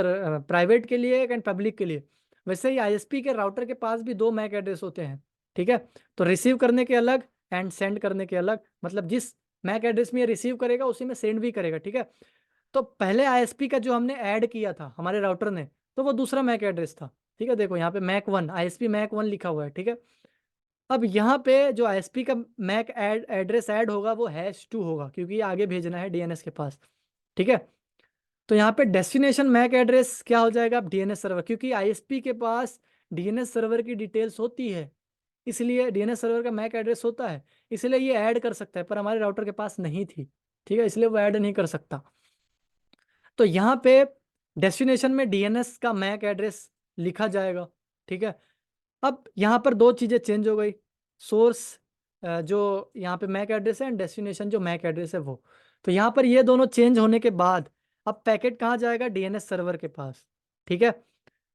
प्राइवेट के लिए एक एंड पब्लिक के लिए, वैसे ही आईएसपी के राउटर के पास भी दो मैक एड्रेस होते हैं, ठीक है। तो रिसीव करने के अलग एंड सेंड करने के अलग, मतलब जिस मैक एड्रेस में ये रिसीव करेगा उसी में सेंड भी करेगा, ठीक है। तो पहले आईएसपी का जो हमने ऐड किया था हमारे राउटर ने, तो वो दूसरा मैक एड्रेस था, ठीक है। देखो यहाँ पे मैक 1 आईएसपी मैक 1 लिखा हुआ है, ठीक है। अब यहाँ पे जो आईएसपी का मैक एड्रेस ऐड होगा वो #2 होगा, क्योंकि ये आगे भेजना है डीएनएस के पास, ठीक है। तो यहाँ पे डेस्टिनेशन मैक एड्रेस क्या हो जाएगा, अब डीएनएस सर्वर, क्योंकि आईएसपी के पास डीएनएस सर्वर की डिटेल्स होती है, इसलिए डीएनएस सर्वर का मैक एड्रेस होता है, इसलिए ये ऐड कर सकता है, पर हमारे राउटर के पास नहीं थी, ठीक है, इसलिए वो ऐड नहीं कर सकता। तो यहाँ पे डेस्टिनेशन में डीएनएस का मैक एड्रेस लिखा जाएगा, ठीक है। अब यहाँ पर दो चीज़ें चेंज हो गई, सोर्स जो यहाँ पे मैक एड्रेस है एंड डेस्टिनेशन जो मैक एड्रेस है वो, तो यहाँ पर ये दोनों चेंज होने के बाद अब पैकेट कहाँ जाएगा, डीएनएस सर्वर के पास, ठीक है।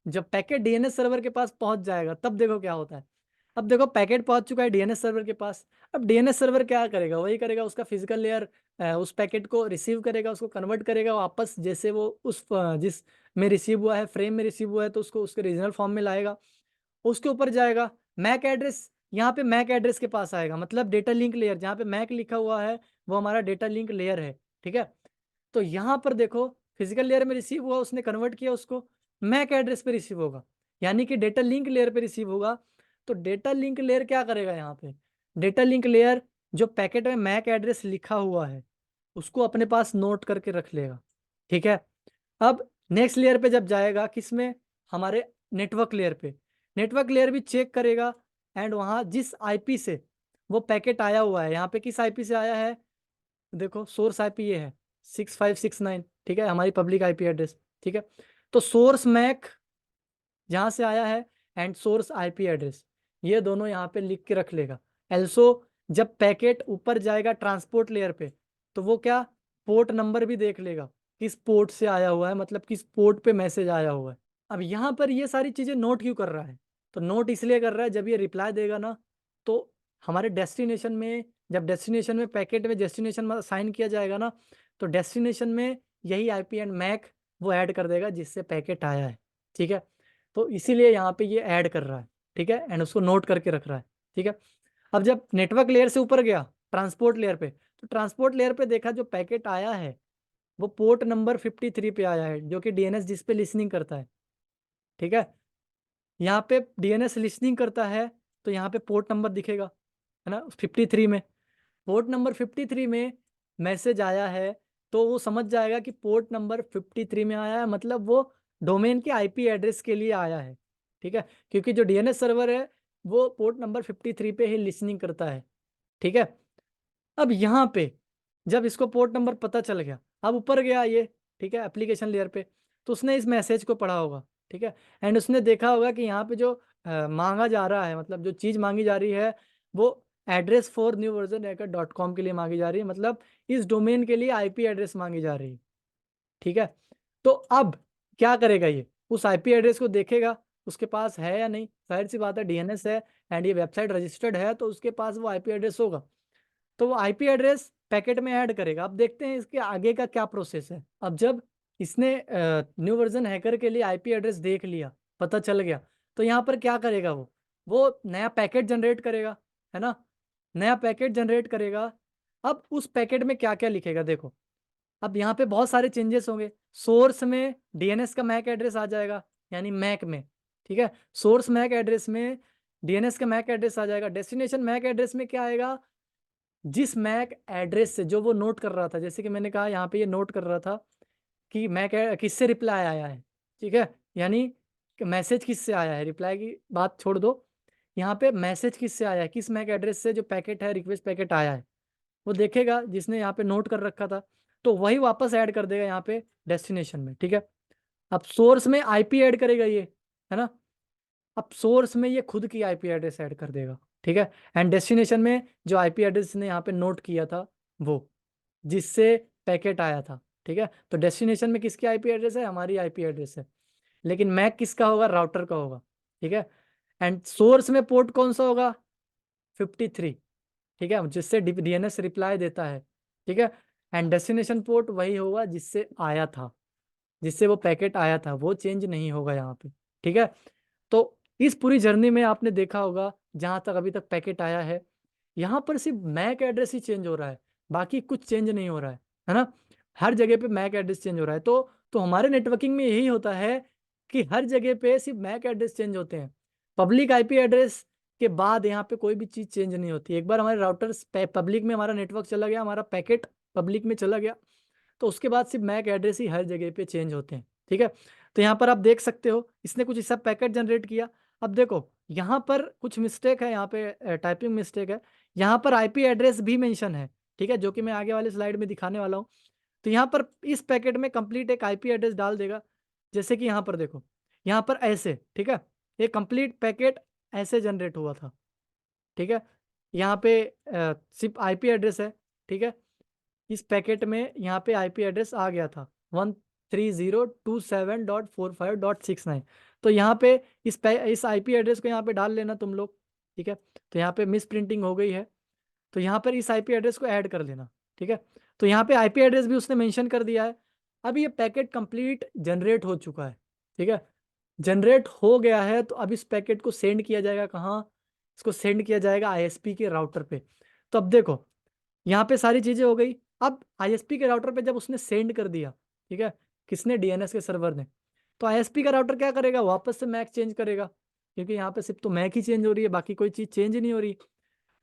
जब पैकेट डीएनएस सर्वर के पास पहुंच जाएगा तब देखो क्या होता है। अब देखो पैकेट पहुंच चुका है डीएनएस सर्वर के पास, अब डीएनएस सर्वर क्या करेगा, वही करेगा, उसका फिजिकल लेयर उस पैकेट को रिसीव करेगा, उसको कन्वर्ट करेगा वापस, जैसे वो उस जिस में रिसीव हुआ है, फ्रेम में रिसीव हुआ है, तो उसको उसके रीजनल फॉर्म में लाएगा, उसके ऊपर जाएगा मैक एड्रेस, यहाँ पे मैक एड्रेस के पास आएगा, मतलब डेटा लिंक लेयर जहाँ पे मैक लिखा हुआ है वो हमारा डेटा लिंक लेयर है, ठीक है। तो यहाँ पर देखो फिजिकल लेयर में रिसीव हुआ, उसने कन्वर्ट किया उसको, मैक एड्रेस पे रिसीव होगा, यानी कि डेटा लिंक लेयर पे रिसीव होगा। तो डेटा लिंक लेयर क्या करेगा, यहाँ पे डेटा लिंक लेयर जो पैकेट में मैक एड्रेस लिखा हुआ है उसको अपने पास नोट करके रख लेगा, ठीक है। अब नेक्स्ट लेयर पे जब जाएगा, किस में, हमारे नेटवर्क लेयर पे, नेटवर्क लेयर भी चेक करेगा एंड वहाँ जिस आईपी से वो पैकेट आया हुआ है, यहाँ पे किस आईपी से आया है, देखो सोर्स आईपी ये है 6569, ठीक है, हमारी पब्लिक आईपी एड्रेस, ठीक है। तो सोर्स मैक जहाँ से आया है एंड सोर्स आईपी एड्रेस, ये दोनों यहाँ पे लिख के रख लेगा। एल्सो जब पैकेट ऊपर जाएगा ट्रांसपोर्ट लेयर पे, तो वो क्या पोर्ट नंबर भी देख लेगा, किस पोर्ट से आया हुआ है, मतलब किस पोर्ट पे मैसेज आया हुआ है। अब यहाँ पर ये सारी चीज़ें नोट क्यों कर रहा है, तो नोट इसलिए कर रहा है जब ये रिप्लाई देगा ना, तो हमारे डेस्टिनेशन में, जब डेस्टिनेशन में पैकेट में डेस्टिनेशन साइन किया जाएगा ना, तो डेस्टिनेशन में यही आईपी एंड मैक वो ऐड कर देगा जिससे पैकेट आया है, ठीक है। तो इसीलिए यहाँ पे ये ऐड कर रहा है, ठीक है, एंड उसको नोट करके रख रहा है, ठीक है। अब जब नेटवर्क लेयर से ऊपर गया ट्रांसपोर्ट लेयर पे, तो ट्रांसपोर्ट लेयर पे देखा जो पैकेट आया है वो पोर्ट नंबर 53 पे आया है, जो कि डीएनएस जिस पे लिसनिंग करता है, ठीक है। यहाँ पे डीएनएस लिसनिंग करता है तो यहाँ पे पोर्ट नंबर दिखेगा, है ना, 53 में। पोर्ट नंबर 53 में मैसेज आया है तो वो समझ जाएगा कि पोर्ट नंबर 53 में आया है, मतलब वो डोमेन के आईपी एड्रेस के लिए आया है, ठीक है, क्योंकि जो डीएनएस सर्वर है वो पोर्ट नंबर 53 पे ही लिसनिंग करता है, ठीक है। अब यहाँ पे जब इसको पोर्ट नंबर पता चल गया, अब ऊपर गया ये, ठीक है, एप्लीकेशन लेयर पे, तो उसने इस मैसेज को पढ़ा होगा, ठीक है, एंड उसने देखा होगा कि यहाँ पे जो मांगा जा रहा है, मतलब जो चीज़ मांगी जा रही है वो एड्रेस फॉर न्यू वर्जन हैकर.com के लिए मांगी जा रही है, मतलब इस डोमेन के लिए आईपी एड्रेस मांगी जा रही है, ठीक है। तो अब क्या करेगा ये, उस आईपी एड्रेस को देखेगा उसके पास है या नहीं, जाहिर सी बात है डीएनएस है एंड ये वेबसाइट रजिस्टर्ड है तो उसके पास वो आईपी एड्रेस होगा, तो वो आईपी एड्रेस पैकेट में ऐड करेगा। अब देखते हैं इसके आगे का क्या प्रोसेस है। अब जब इसने न्यू वर्जन हैकर के लिए आईपी एड्रेस देख लिया, पता चल गया, तो यहाँ पर क्या करेगा वो नया पैकेट जनरेट करेगा, है ना, नया पैकेट जनरेट करेगा। अब उस पैकेट में क्या क्या लिखेगा देखो, अब यहाँ पे बहुत सारे चेंजेस होंगे। सोर्स में डीएनएस का मैक एड्रेस आ जाएगा, यानी मैक में, ठीक है, सोर्स मैक एड्रेस में डीएनएस का मैक एड्रेस आ जाएगा। डेस्टिनेशन मैक एड्रेस में क्या आएगा, जिस मैक एड्रेस से जो वो नोट कर रहा था, जैसे कि मैंने कहा यहाँ पे ये नोट कर रहा था कि मैक किससे रिप्लाई आया है, ठीक है, यानी मैसेज किससे आया है, रिप्लाई की बात छोड़ दो, यहाँ पे मैसेज किससे आया है, किस मैक एड्रेस से जो पैकेट है, रिक्वेस्ट पैकेट आया है, वो देखेगा जिसने यहाँ पे नोट कर रखा था, तो वही वापस ऐड कर देगा यहाँ पे डेस्टिनेशन में, ठीक है। अब सोर्स में आईपी ऐड करेगा ये, है ना, अब सोर्स में ये खुद की आईपी एड्रेस ऐड कर देगा, ठीक है, एंड डेस्टिनेशन में जो आईपी एड्रेस ने यहाँ पे नोट किया था वो जिससे पैकेट आया था, ठीक है। तो डेस्टिनेशन में किसकी आईपी एड्रेस है, हमारी आईपी एड्रेस है, लेकिन मैक किसका होगा, राउटर का होगा, ठीक है। एंड सोर्स में पोर्ट कौन सा होगा, 53, ठीक है, जिससे डीएनएस रिप्लाई देता है, ठीक है। एंड डेस्टिनेशन पोर्ट वही होगा जिससे आया था, जिससे वो पैकेट आया था, वो चेंज नहीं होगा यहाँ पे, ठीक है। तो इस पूरी जर्नी में आपने देखा होगा जहाँ तक अभी तक पैकेट आया है, यहाँ पर सिर्फ मैक एड्रेस ही चेंज हो रहा है, बाकी कुछ चेंज नहीं हो रहा है ना, हर जगह पे मैक एड्रेस चेंज हो रहा है। तो हमारे नेटवर्किंग में यही होता है कि हर जगह पे सिर्फ मैक एड्रेस चेंज होते हैं, पब्लिक आईपी एड्रेस के बाद यहाँ पे कोई भी चीज़ चेंज नहीं होती। एक बार हमारे राउटर्स पब्लिक में हमारा नेटवर्क चला गया, हमारा पैकेट पब्लिक में चला गया, तो उसके बाद सिर्फ मैक एड्रेस ही हर जगह पे चेंज होते हैं, ठीक है। तो यहाँ पर आप देख सकते हो इसने कुछ ऐसा पैकेट जनरेट किया। अब देखो यहाँ पर कुछ मिस्टेक है, यहाँ पे टाइपिंग मिस्टेक है, यहाँ पर आईपी एड्रेस भी मेंशन है, ठीक है, जो कि मैं आगे वाले स्लाइड में दिखाने वाला हूँ। तो यहाँ पर इस पैकेट में कंप्लीट एक आईपी एड्रेस डाल देगा, जैसे कि यहाँ पर देखो, यहाँ पर ऐसे, ठीक है, ये कंप्लीट पैकेट ऐसे जनरेट हुआ था, ठीक है। यहाँ पे सिर्फ आईपी एड्रेस है, ठीक है, इस पैकेट में यहाँ पे आईपी एड्रेस आ गया था 130.27.45.69। तो यहाँ पे इस आईपी एड्रेस को यहाँ पे डाल लेना तुम लोग, ठीक है। तो यहाँ पे मिस प्रिंटिंग हो गई है, तो यहाँ पर इस आईपी एड्रेस को ऐड कर लेना, ठीक है। तो यहाँ पे आईपी एड्रेस भी उसने मेंशन कर दिया है। अब ये पैकेट कंप्लीट जनरेट हो चुका है, ठीक है, जनरेट हो गया है। तो अब इस पैकेट को सेंड किया जाएगा कहाँ, इसको सेंड किया जाएगा आईएसपी के राउटर पे। तो अब देखो यहाँ पे सारी चीज़ें हो गई। अब आईएसपी के राउटर पे जब उसने सेंड कर दिया, ठीक है, किसने, डीएनएस के सर्वर ने, तो आईएसपी का राउटर क्या करेगा, वापस से मैक चेंज करेगा, क्योंकि यहाँ पे सिर्फ तो मैक ही चेंज हो रही है, बाकी कोई चीज़ चेंज नहीं हो रही।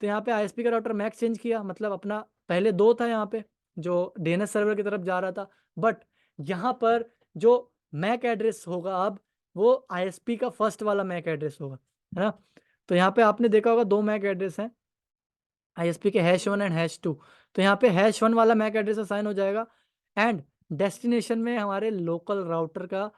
तो यहाँ पे आईएसपी का राउटर मैक चेंज किया, मतलब अपना पहले 2 था यहाँ पे जो डीएनएस सर्वर की तरफ जा रहा था, बट यहाँ पर जो मैक एड्रेस होगा अब वो ISP का फर्स्ट वाला मैक एड्रेस होगा, है ना। तो यहाँ पे आपने देखा होगा 2 मैक एड्रेस हैं ISP के #1 एंड #2। तो यहाँ पे #1 वाला मैक एड्रेस असाइन हो जाएगा एंड डेस्टिनेशन में हमारे लोकल राउटर का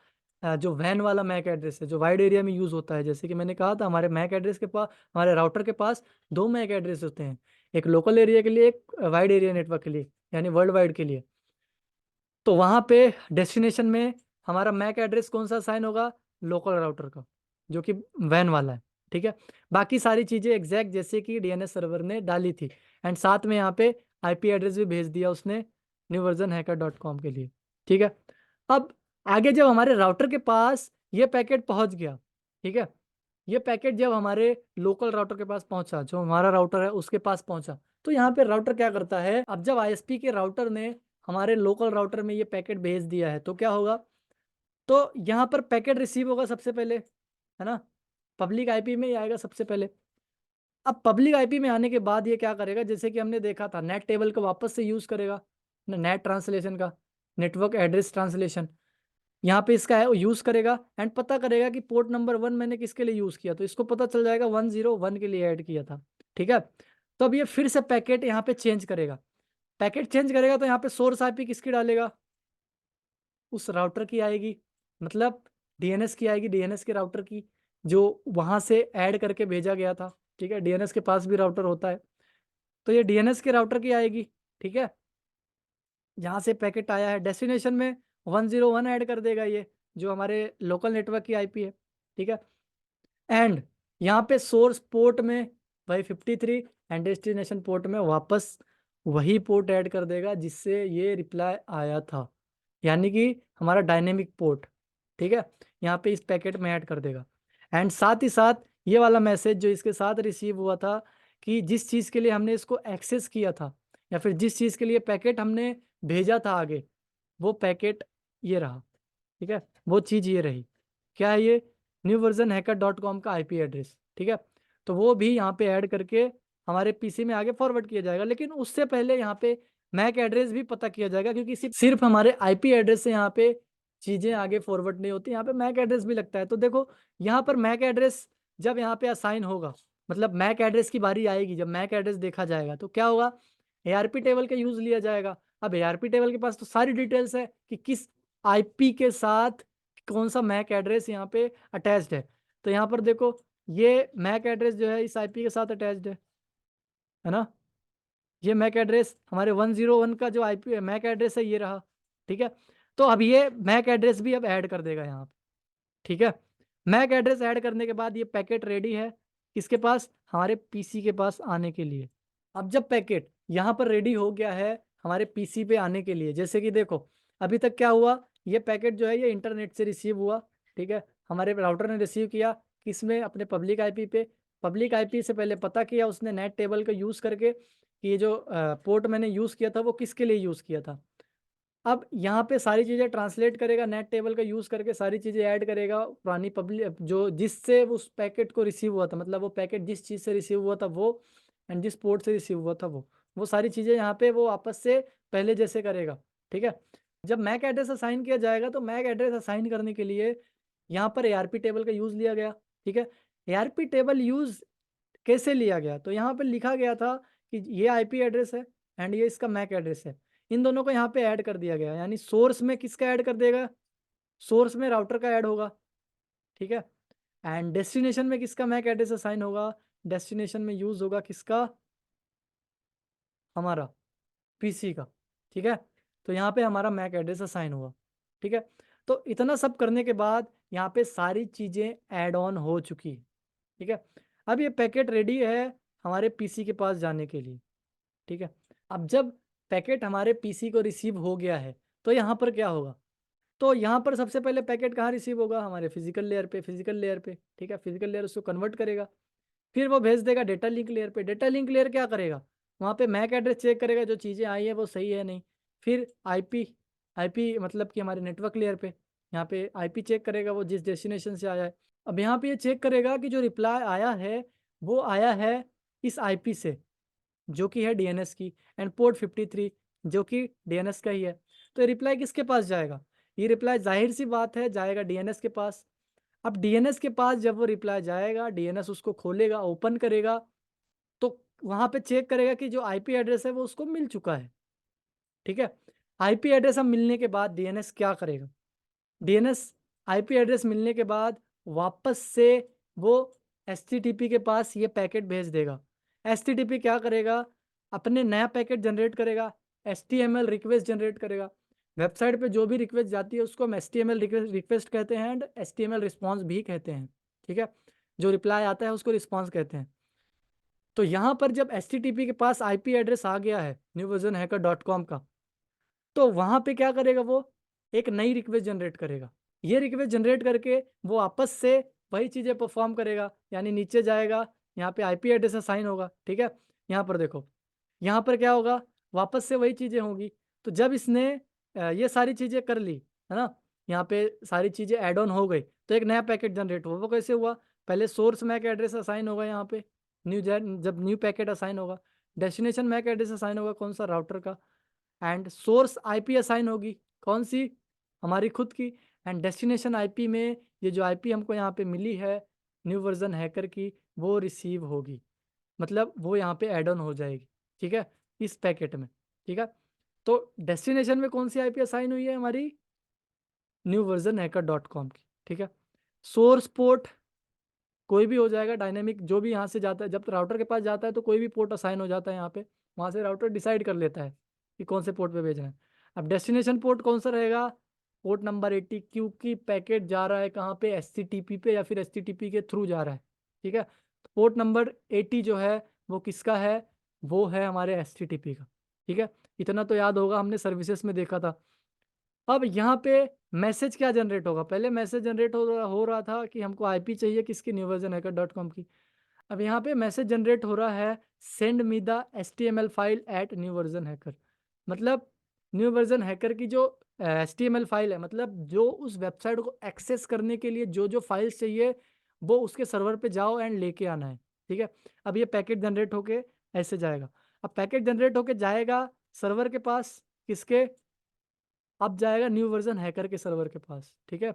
जो वैन वाला मैक एड्रेस है जो वाइड एरिया में यूज़ होता है, जैसे कि मैंने कहा था हमारे मैक एड्रेस के पास, हमारे राउटर के पास 2 मैक एड्रेस होते हैं, एक लोकल एरिया के लिए, एक वाइड एरिया नेटवर्क के लिए, यानी वर्ल्ड वाइड के लिए। तो वहाँ पे डेस्टिनेशन में हमारा मैक एड्रेस कौन सा असाइन होगा, लोकल राउटर का, जो कि वैन वाला है, ठीक है। बाकी सारी चीज़ें एग्जैक्ट जैसे कि DNS सर्वर ने डाली थी एंड साथ में यहाँ पे IP एड्रेस भी भेज दिया उसने newversionhacker.com के लिए, ठीक है। अब आगे जब हमारे राउटर के पास ये पैकेट पहुँच गया, ठीक है, ये पैकेट जब हमारे लोकल राउटर के पास पहुँचा, जो हमारा राउटर है उसके पास पहुँचा, तो यहाँ पे राउटर क्या करता है, अब जब ISP के राउटर ने हमारे लोकल राउटर में ये पैकेट भेज दिया है तो क्या होगा, तो यहाँ पर पैकेट रिसीव होगा सबसे पहले, है ना, पब्लिक IP में ही आएगा सबसे पहले। अब पब्लिक IP में आने के बाद ये क्या करेगा, जैसे कि हमने देखा था नेट टेबल को वापस से यूज़ करेगा, नेट ट्रांसलेशन का, नेटवर्क एड्रेस ट्रांसलेशन, यहाँ पे इसका है यूज़ करेगा एंड पता करेगा कि पोर्ट नंबर 1 मैंने किसके लिए यूज़ किया, तो इसको पता चल जाएगा 101 के लिए ऐड किया था, ठीक है। तो अब ये फिर से पैकेट यहाँ पे चेंज करेगा, पैकेट चेंज करेगा तो यहाँ पे सोर्स IP किसकी डालेगा, उस राउटर की आएगी, मतलब DNS की आएगी, DNS के राउटर की, जो वहाँ से ऐड करके भेजा गया था, ठीक है। DNS के पास भी राउटर होता है, तो ये DNS के राउटर की आएगी, ठीक है। जहाँ से पैकेट आया है डेस्टिनेशन में 101 ऐड कर देगा ये, जो हमारे लोकल नेटवर्क की IP है, ठीक है। एंड यहाँ पे सोर्स पोर्ट में वही 53 एंड डेस्टिनेशन पोर्ट में वापस वही पोर्ट ऐड कर देगा जिससे ये रिप्लाई आया था, यानी कि हमारा डायनेमिक पोर्ट, ठीक है, यहाँ पे इस पैकेट में ऐड कर देगा। एंड साथ ही साथ ये वाला मैसेज जो इसके साथ रिसीव हुआ था कि जिस चीज़ के लिए हमने इसको एक्सेस किया था या फिर जिस चीज़ के लिए पैकेट हमने भेजा था आगे, वो पैकेट ये रहा, ठीक है, वो चीज़ ये रही, क्या है ये, newversionhacker.com का IP एड्रेस, ठीक है। तो वो भी यहाँ पे ऐड करके हमारे PC में आगे फॉरवर्ड किया जाएगा, लेकिन उससे पहले यहाँ पे मैक एड्रेस भी पता किया जाएगा, क्योंकि सिर्फ हमारे IP एड्रेस से यहाँ पे चीज़ें आगे फॉरवर्ड नहीं होती, यहाँ पे मैक एड्रेस भी लगता है। तो देखो यहाँ पर मैक एड्रेस जब यहाँ पे असाइन होगा, मतलब मैक एड्रेस की बारी आएगी, जब मैक एड्रेस देखा जाएगा तो क्या होगा, ARP टेबल का यूज़ लिया जाएगा। अब ARP टेबल के पास तो सारी डिटेल्स है कि किस IP के साथ कौन सा मैक एड्रेस यहाँ पे अटैच्ड है। तो यहाँ पर देखो ये मैक एड्रेस जो है इस IP के साथ अटैच्ड है ना। ये मैक एड्रेस हमारे 101 का जो IP है मैक एड्रेस है, ये रहा, ठीक है। तो अब ये मैक एड्रेस भी अब ऐड कर देगा यहाँ पे, ठीक है। मैक एड्रेस ऐड करने के बाद ये पैकेट रेडी है किसके पास, हमारे PC के पास आने के लिए। अब जब पैकेट यहाँ पर रेडी हो गया है हमारे PC पे आने के लिए, जैसे कि देखो अभी तक क्या हुआ, ये पैकेट जो है ये इंटरनेट से रिसीव हुआ, ठीक है, हमारे राउटर ने रिसीव किया किसमें, अपने पब्लिक IP पे। पब्लिक IP से पहले पता किया उसने नेट टेबल का यूज़ करके कि ये जो पोर्ट मैंने यूज़ किया था वो किसके लिए यूज़ किया था। अब यहाँ पे सारी चीज़ें ट्रांसलेट करेगा, नेट टेबल का यूज़ करके सारी चीज़ें ऐड करेगा, पुरानी पब्लिक जो जिससे उस पैकेट को रिसीव हुआ था, मतलब वो पैकेट जिस चीज़ से रिसीव हुआ था वो, एंड जिस पोर्ट से रिसीव हुआ था वो सारी चीज़ें यहाँ पे वो आपस से पहले जैसे करेगा, ठीक है। जब मैक एड्रेस असाइन किया जाएगा तो मैक एड्रेस असाइन करने के लिए यहाँ पर ARP टेबल का यूज़ लिया गया, ठीक है। ARP टेबल यूज़ कैसे लिया गया, तो यहाँ पे लिखा गया था कि ये IP एड्रेस है एंड ये इसका मैक एड्रेस है, इन दोनों को यहाँ पे ऐड कर दिया गया, यानी सोर्स में किसका ऐड कर देगा, सोर्स में राउटर का ऐड होगा, ठीक है। एंड डेस्टिनेशन में किसका मैक एड्रेस असाइन होगा, डेस्टिनेशन में यूज होगा किसका, हमारा PC का, ठीक है। तो यहाँ पे हमारा मैक एड्रेस असाइन हुआ, ठीक है। तो इतना सब करने के बाद यहाँ पे सारी चीज़ें ऐड ऑन हो चुकी है, ठीक है। अब ये पैकेट रेडी है हमारे PC के पास जाने के लिए, ठीक है। अब जब पैकेट हमारे PC को रिसीव हो गया है तो यहाँ पर क्या होगा, तो यहाँ पर सबसे पहले पैकेट कहाँ रिसीव होगा, हमारे फिजिकल लेयर पे, ठीक है। फिजिकल लेयर उसको कन्वर्ट करेगा, फिर वो भेज देगा डेटा लिंक लेयर पे। डेटा लिंक लेयर क्या करेगा, वहाँ पे मैक एड्रेस चेक करेगा जो चीज़ें आई हैं वो सही है नहीं, फिर IP मतलब कि हमारे नेटवर्क लेयर पे यहाँ पे IP चेक करेगा वो जिस डेस्टिनेशन से आया है। अब यहाँ पे ये चेक करेगा कि जो रिप्लाई आया है वो आया है इस IP से जो कि है DNS की, एंड पोर्ट 53 जो कि DNS का ही है। तो रिप्लाई किसके पास जाएगा, ये रिप्लाई जाहिर सी बात है जाएगा DNS के पास। अब डीएनएस के पास जब वो रिप्लाई जाएगा, डीएनएस उसको खोलेगा, ओपन करेगा, तो वहाँ पे चेक करेगा कि जो आईपी एड्रेस है वो उसको मिल चुका है, ठीक है। आईपी एड्रेस अब मिलने के बाद डीएनएस क्या करेगा? डीएनएस आईपी एड्रेस मिलने के बाद वापस से वो एचटीटीपी के पास ये पैकेट भेज देगा। एचटीटीपी क्या करेगा? अपने नया पैकेट जनरेट करेगा, एचटीएमएल रिक्वेस्ट जनरेट करेगा। वेबसाइट पे जो भी रिक्वेस्ट जाती है उसको हम एचटीएमएल रिक्वेस्ट कहते हैं एंड एचटीएमएल रिस्पॉन्स भी कहते हैं, ठीक है। जो रिप्लाई आता है उसको रिस्पॉन्स कहते हैं। तो यहाँ पर जब एचटीटीपी के पास आईपी एड्रेस आ गया है newversionhacker.com का, तो वहाँ पे क्या करेगा वो? एक नई रिक्वेस्ट जनरेट करेगा। ये रिक्वेस्ट जनरेट करके वो वापस से वही चीज़ें परफॉर्म करेगा, यानी नीचे जाएगा, यहाँ पे आईपी एड्रेस असाइन होगा, ठीक है। यहाँ पर देखो, यहाँ पर क्या होगा? वापस से वही चीज़ें होंगी। तो जब इसने ये सारी चीज़ें कर ली, है ना? यहाँ पे सारी चीज़ें ऐड ऑन हो गई, तो एक नया पैकेट जनरेट हुआ। वो कैसे हुआ? पहले सोर्स मैक एड्रेस असाइन होगा यहाँ पे, जब न्यू पैकेट असाइन होगा, डेस्टिनेशन मैक एड्रेस असाइन होगा, कौन सा? राउटर का। एंड सोर्स आईपी असाइन होगी, कौन सी? हमारी खुद की। एंड डेस्टिनेशन आईपी में ये जो आईपी हमको यहाँ पे मिली है न्यू वर्जन हैकर की, वो रिसीव होगी, मतलब वो यहाँ पे ऐड ऑन हो जाएगी, ठीक है, इस पैकेट में, ठीक है। तो डेस्टिनेशन में कौन सी आईपी असाइन हुई है? हमारी newversionhacker.com की, ठीक है। सोर्स पोर्ट कोई भी हो जाएगा, डायनेमिक जो भी यहाँ से जाता है, जब राउटर के पास जाता है तो कोई भी पोर्ट असाइन हो जाता है यहाँ पे, वहाँ से राउटर डिसाइड कर लेता है कि कौन से पोर्ट पे भेजना है। अब डेस्टिनेशन पोर्ट कौन सा रहेगा? पोर्ट नंबर 80, क्योंकि पैकेट जा रहा है कहाँ पे? एचटीटीपी पे या फिर एचटीटीपी के थ्रू जा रहा है, ठीक है। तो पोर्ट नंबर 80 जो है वो किसका है? वो है हमारे एचटीटीपी का, ठीक है। इतना तो याद होगा, हमने सर्विसेज में देखा था। अब यहाँ पे मैसेज क्या जनरेट होगा? पहले मैसेज जनरेट हो रहा था कि हमको आईपी चाहिए किसकी? newversionhacker.com की। अब यहाँ पे मैसेज जनरेट हो रहा है send me the HTML file eight newversionhacker, मतलब न्यू वर्जन हैकर की जो HTML फाइल है, मतलब जो उस वेबसाइट को एक्सेस करने के लिए जो जो फाइल्स चाहिए वो उसके सर्वर पे जाओ एंड लेके आना है, ठीक है। अब ये पैकेट जनरेट होके ऐसे जाएगा। अब पैकेट जनरेट होके जाएगा सर्वर के पास, किसके? अब जाएगा न्यू वर्जन हैकर के सर्वर के पास, ठीक है।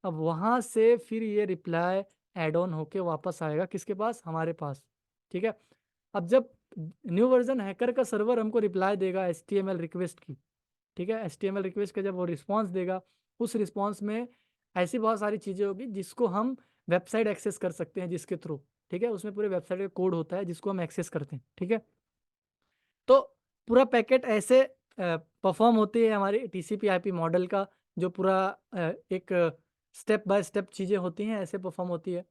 अब वहाँ से फिर ये रिप्लाई ऐड ऑन होके वापस आएगा किसके पास? हमारे पास, ठीक है। अब जब न्यू वर्जन हैकर का सर्वर हमको रिप्लाई देगा HTML रिक्वेस्ट की, ठीक है, HTML रिक्वेस्ट का जब वो रिस्पॉन्स देगा, उस रिस्पॉन्स में ऐसी बहुत सारी चीज़ें होगी जिसको हम वेबसाइट एक्सेस कर सकते हैं, जिसके थ्रू, ठीक है, उसमें पूरे वेबसाइट का कोड होता है जिसको हम एक्सेस करते हैं, ठीक है। तो पूरा पैकेट ऐसे परफॉर्म होती है हमारी TCP IP मॉडल का, जो पूरा एक स्टेप बाय स्टेप चीज़ें होती हैं, ऐसे परफॉर्म होती है।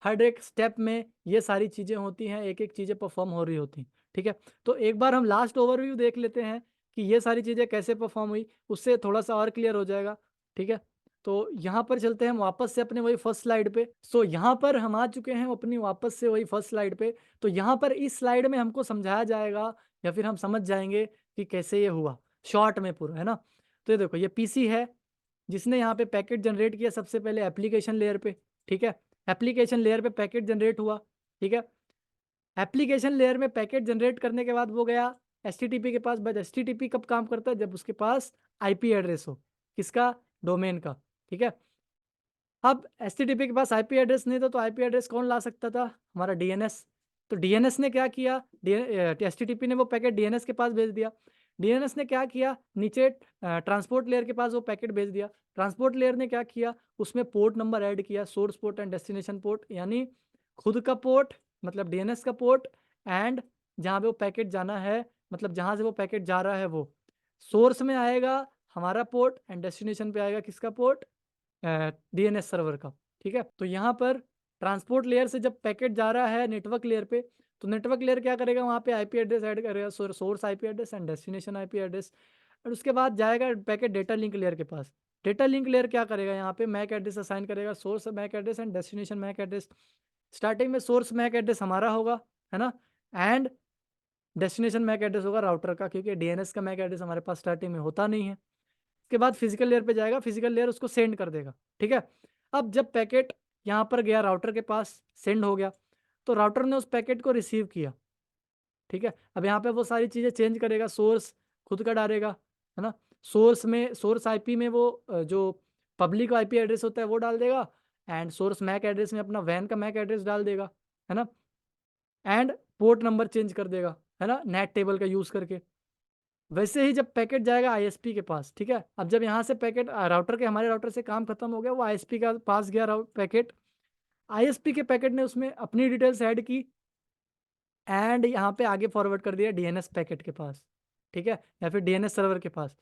हर एक स्टेप में ये सारी चीज़ें होती हैं, एक एक चीज़ें परफॉर्म हो रही होती हैं, ठीक है। तो एक बार हम लास्ट ओवरव्यू देख लेते हैं कि ये सारी चीज़ें कैसे परफॉर्म हुई, उससे थोड़ा सा और क्लियर हो जाएगा, ठीक है। तो यहाँ पर चलते हैं हम वापस से अपने वही फर्स्ट स्लाइड पे। सो यहाँ पर हम आ चुके हैं अपनी वापस से वही फर्स्ट स्लाइड पे। तो यहाँ पर इस स्लाइड में हमको समझाया जाएगा या फिर हम समझ जाएंगे कि कैसे ये हुआ, शॉर्ट में पूरा, है ना। तो ये देखो, ये पीसी है जिसने यहाँ पे पैकेट जनरेट किया सबसे पहले एप्लीकेशन लेयर पे, ठीक है। एप्लीकेशन लेयर पे पैकेट जनरेट हुआ, ठीक है। एप्लीकेशन लेयर में पैकेट जनरेट करने के बाद वो गया एचटीटीपी के पास। बट एचटीटीपी कब काम करता है? जब उसके पास आईपी एड्रेस हो, किसका? डोमेन का, ठीक है। अब एचटीटीपी के पास आईपी एड्रेस नहीं था, तो आईपी एड्रेस कौन ला सकता था? हमारा डीएनएस। तो डीएनएस ने क्या किया? एचटीटीपी ने वो पैकेट डीएनएस के पास भेज दिया। डीएनएस ने क्या किया? नीचे ट्रांसपोर्ट लेयर के पास वो पैकेट भेज दिया। ट्रांसपोर्ट लेयर ने क्या किया? उसमें पोर्ट नंबर ऐड किया, source port and destination port, यानी खुद का पोर्ट मतलब डीएनएस का पोर्ट, एंड जहाँ पे वो पैकेट जाना है, मतलब जहाँ से वो पैकेट जा रहा है, वो सोर्स में आएगा हमारा पोर्ट एंड डेस्टिनेशन पे आएगा किसका पोर्ट? डीएनएस सर्वर का, ठीक है। तो यहाँ पर ट्रांसपोर्ट लेयर से जब पैकेट जा रहा है नेटवर्क लेयर पे, तो नेटवर्क लेयर क्या करेगा? वहाँ पे आईपी एड्रेस ऐड करेगा, source IP address and destination IP address. और उसके बाद जाएगा पैकेट डेटा लिंक लेयर के पास। डेटा लिंक लेयर क्या करेगा? यहाँ पे मैक एड्रेस असाइन करेगा, source MAC address and destination MAC address. Starting में सोर्स मैक एड्रेस हमारा होगा, है ना, एंड डेस्टिनेशन मैक एड्रेस होगा राउटर का, क्योंकि डीएनएस का मैक एड्रेस हमारे पास स्टार्टिंग में होता नहीं है। उसके बाद फिजिकल लेयर पे जाएगा, फिजिकल लेयर उसको सेंड कर देगा, ठीक है। अब जब पैकेट यहाँ पर गया राउटर के पास, सेंड हो गया, तो राउटर ने उस पैकेट को रिसीव किया, ठीक है। अब यहाँ पे वो सारी चीज़ें चेंज करेगा, सोर्स खुद का डालेगा, है ना। सोर्स आईपी में वो जो पब्लिक आईपी एड्रेस होता है वो डाल देगा, एंड सोर्स मैक एड्रेस में अपना वैन का मैक एड्रेस डाल देगा, है ना, एंड पोर्ट नंबर चेंज कर देगा, है ना, नेट टेबल का यूज़ करके। वैसे ही जब पैकेट जाएगा आईएसपी के पास, ठीक है, अब जब यहाँ से पैकेट राउटर के, हमारे राउटर से काम खत्म हो गया, वो आईएसपी का पास गया पैकेट, आईएसपी के पैकेट ने उसमें अपनी डिटेल्स ऐड की एंड यहाँ पे आगे फॉरवर्ड कर दिया डीएनएस पैकेट के पास, ठीक है, या फिर डीएनएस सर्वर के पास।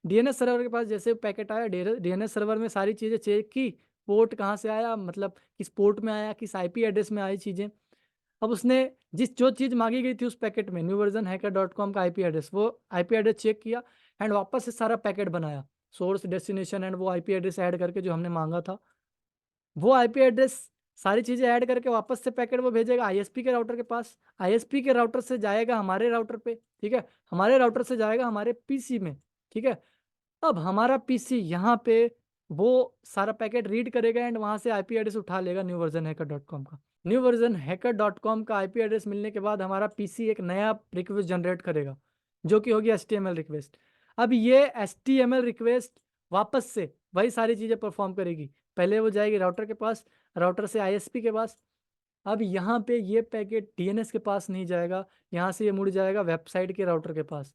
डीएनएस सर्वर के पास जैसे पैकेट आया, डीएनएस सर्वर में सारी चीज़ें चेक की, पोर्ट कहाँ से आया, मतलब किस पोर्ट में आया, किस आईपी एड्रेस में आई चीज़ें। अब उसने जो चीज़ मांगी गई थी उस पैकेट में, न्यू वर्जन हैकर.com का आईपी एड्रेस, वो आईपी एड्रेस चेक किया एंड वापस से सारा पैकेट बनाया, सोर्स, डेस्टिनेशन एंड वो आईपी एड्रेस ऐड करके जो हमने मांगा था, वो आईपी एड्रेस सारी चीज़ें ऐड करके वापस से पैकेट वो भेजेगा आईएसपी के राउटर के पास, आईएसपी के राउटर से जाएगा हमारे राउटर पे, ठीक है, हमारे राउटर से जाएगा हमारे पीसी में, ठीक है। अब हमारा पीसी यहाँ पे वो सारा पैकेट रीड करेगा एंड वहाँ से आईपी एड्रेस उठा लेगा न्यू वर्जन हैकर.com का। न्यू वर्जन हैकर.com का आईपी एड्रेस मिलने के बाद हमारा पीसी एक नया रिक्वेस्ट जनरेट करेगा, जो कि होगी HTML रिक्वेस्ट। अब ये HTML रिक्वेस्ट वापस से वही सारी चीज़ें परफॉर्म करेगी, पहले वो जाएगी राउटर के पास, राउटर से आईएसपी के पास। अब यहाँ पे ये पैकेट डीएनएस के पास नहीं जाएगा, यहाँ से ये मुड़ जाएगा वेबसाइट के राउटर के पास,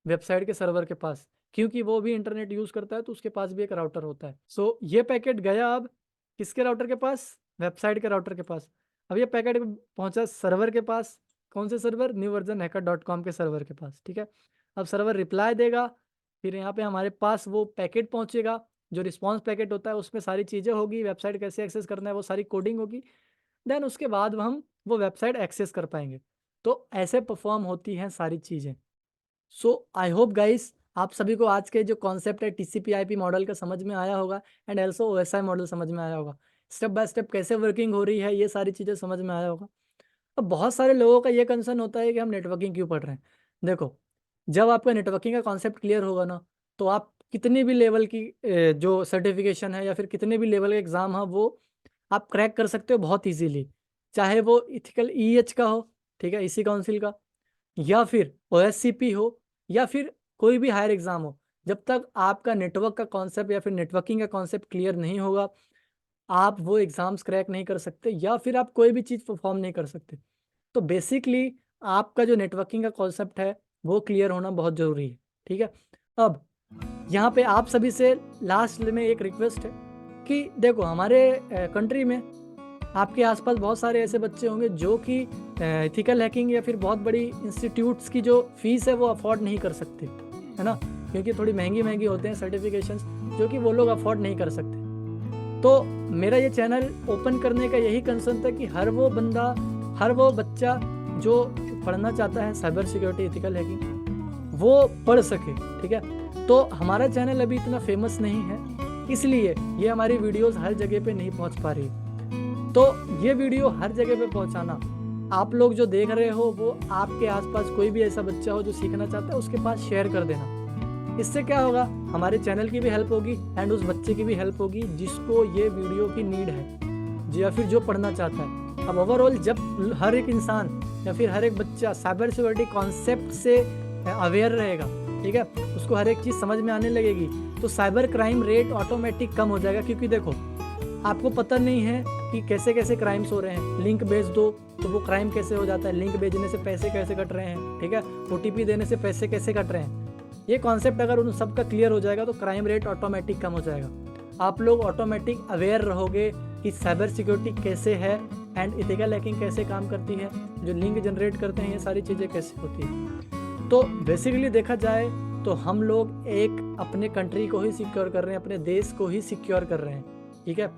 वेबसाइट के सर्वर के पास, क्योंकि वो भी इंटरनेट यूज़ करता है तो उसके पास भी एक राउटर होता है। सो ये पैकेट गया अब किसके राउटर के पास, वेबसाइट के राउटर के पास। अब ये पैकेट पहुंचा सर्वर के पास, कौन से सर्वर, न्यू वर्जन हैकर.com के सर्वर के पास, ठीक है। अब सर्वर रिप्लाई देगा, फिर यहाँ पे हमारे पास वो पैकेट पहुंचेगा, जो रिस्पॉन्स पैकेट होता है उसमें सारी चीज़ें होगी, वेबसाइट कैसे एक्सेस करना है वो सारी कोडिंग होगी, देन उसके बाद हम वो वेबसाइट एक्सेस कर पाएंगे। तो ऐसे परफॉर्म होती हैं सारी चीज़ें। सो आई होप गाइस आप सभी को आज के जो कॉन्सेप्ट है TCP/IP मॉडल का समझ में आया होगा एंड ऑल्सो OSI मॉडल समझ में आया होगा, स्टेप बाय स्टेप कैसे वर्किंग हो रही है ये सारी चीज़ें समझ में आया होगा। अब बहुत सारे लोगों का ये कंसर्न होता है कि हम नेटवर्किंग क्यों पढ़ रहे हैं। देखो, जब आपका नेटवर्किंग का कॉन्सेप्ट क्लियर होगा ना, तो आप कितनी भी लेवल की जो सर्टिफिकेशन है या फिर कितने भी लेवल का एग्ज़ाम है वो आप क्रैक कर सकते हो बहुत ईजीली, चाहे वो इथिकल EH का हो, ठीक है, इसी काउंसिल का, या फिर OSCP हो, या फिर कोई भी हायर एग्ज़ाम हो। जब तक आपका नेटवर्क का कॉन्सेप्ट या फिर नेटवर्किंग का कॉन्सेप्ट क्लियर नहीं होगा, आप वो एग्ज़ाम्स क्रैक नहीं कर सकते या फिर आप कोई भी चीज़ परफॉर्म नहीं कर सकते। तो बेसिकली आपका जो नेटवर्किंग का कॉन्सेप्ट है वो क्लियर होना बहुत ज़रूरी है, ठीक है। अब यहाँ पे आप सभी से लास्ट में एक रिक्वेस्ट है कि देखो, हमारे कंट्री में आपके आसपास बहुत सारे ऐसे बच्चे होंगे जो कि एथिकल हैकिंग या फिर बहुत बड़ी इंस्टीट्यूट्स की जो फीस है वो अफोर्ड नहीं कर सकते, है ना, क्योंकि थोड़ी महंगी होते हैं सर्टिफिकेशंस, जो कि वो लोग अफोर्ड नहीं कर सकते। तो मेरा ये चैनल ओपन करने का यही कंसर्न था कि हर वो बंदा, हर वो बच्चा जो पढ़ना चाहता है साइबर सिक्योरिटी, एथिकल हैकिंग, वो पढ़ सके, ठीक है। तो हमारा चैनल अभी इतना फेमस नहीं है, इसलिए ये हमारी वीडियोस हर जगह पे नहीं पहुंच पा रही। तो ये वीडियो हर जगह पे पहुंचाना, आप लोग जो देख रहे हो वो आपके आसपास कोई भी ऐसा बच्चा हो जो सीखना चाहता है उसके पास शेयर कर देना। इससे क्या होगा, हमारे चैनल की भी हेल्प होगी एंड उस बच्चे की भी हेल्प होगी जिसको ये वीडियो की नीड है या फिर जो पढ़ना चाहता है। अब ओवरऑल जब हर एक इंसान या फिर हर एक बच्चा साइबर सिक्योरिटी कॉन्सेप्ट से अवेयर रहेगा, ठीक है, उसको हर एक चीज़ समझ में आने लगेगी, तो साइबर क्राइम रेट ऑटोमेटिक कम हो जाएगा। क्योंकि देखो, आपको पता नहीं है कि कैसे कैसे क्राइम्स हो रहे हैं। लिंक भेज दो तो वो क्राइम कैसे हो जाता है, लिंक भेजने से पैसे कैसे कट रहे हैं, ठीक है, OTP देने से पैसे कैसे कट रहे हैं। ये कॉन्सेप्ट अगर उन सबका क्लियर हो जाएगा तो क्राइम रेट ऑटोमेटिक कम हो जाएगा। आप लोग ऑटोमेटिक अवेयर रहोगे कि साइबर सिक्योरिटी कैसे है एंड एथिकल हैकिंग कैसे काम करती है, जो लिंक जनरेट करते हैं ये सारी चीज़ें कैसे होती हैं। तो बेसिकली देखा जाए तो हम लोग एक अपने कंट्री को ही सिक्योर कर रहे हैं, अपने देश को ही सिक्योर कर रहे हैं, ठीक है।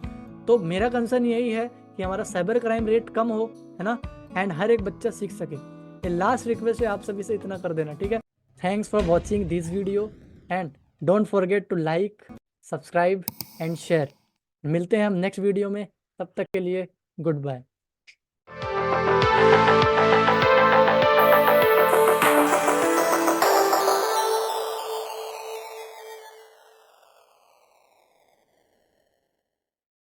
तो मेरा कंसर्न यही है कि हमारा साइबर क्राइम रेट कम हो, है ना, एंड हर एक बच्चा सीख सके। ये लास्ट रिक्वेस्ट है आप सभी से, इतना कर देना, ठीक है। Thanks for watching this video and don't forget to like, subscribe and share. मिलते हैं हम नेक्स्ट वीडियो में, तब तक के लिए गुड बाय।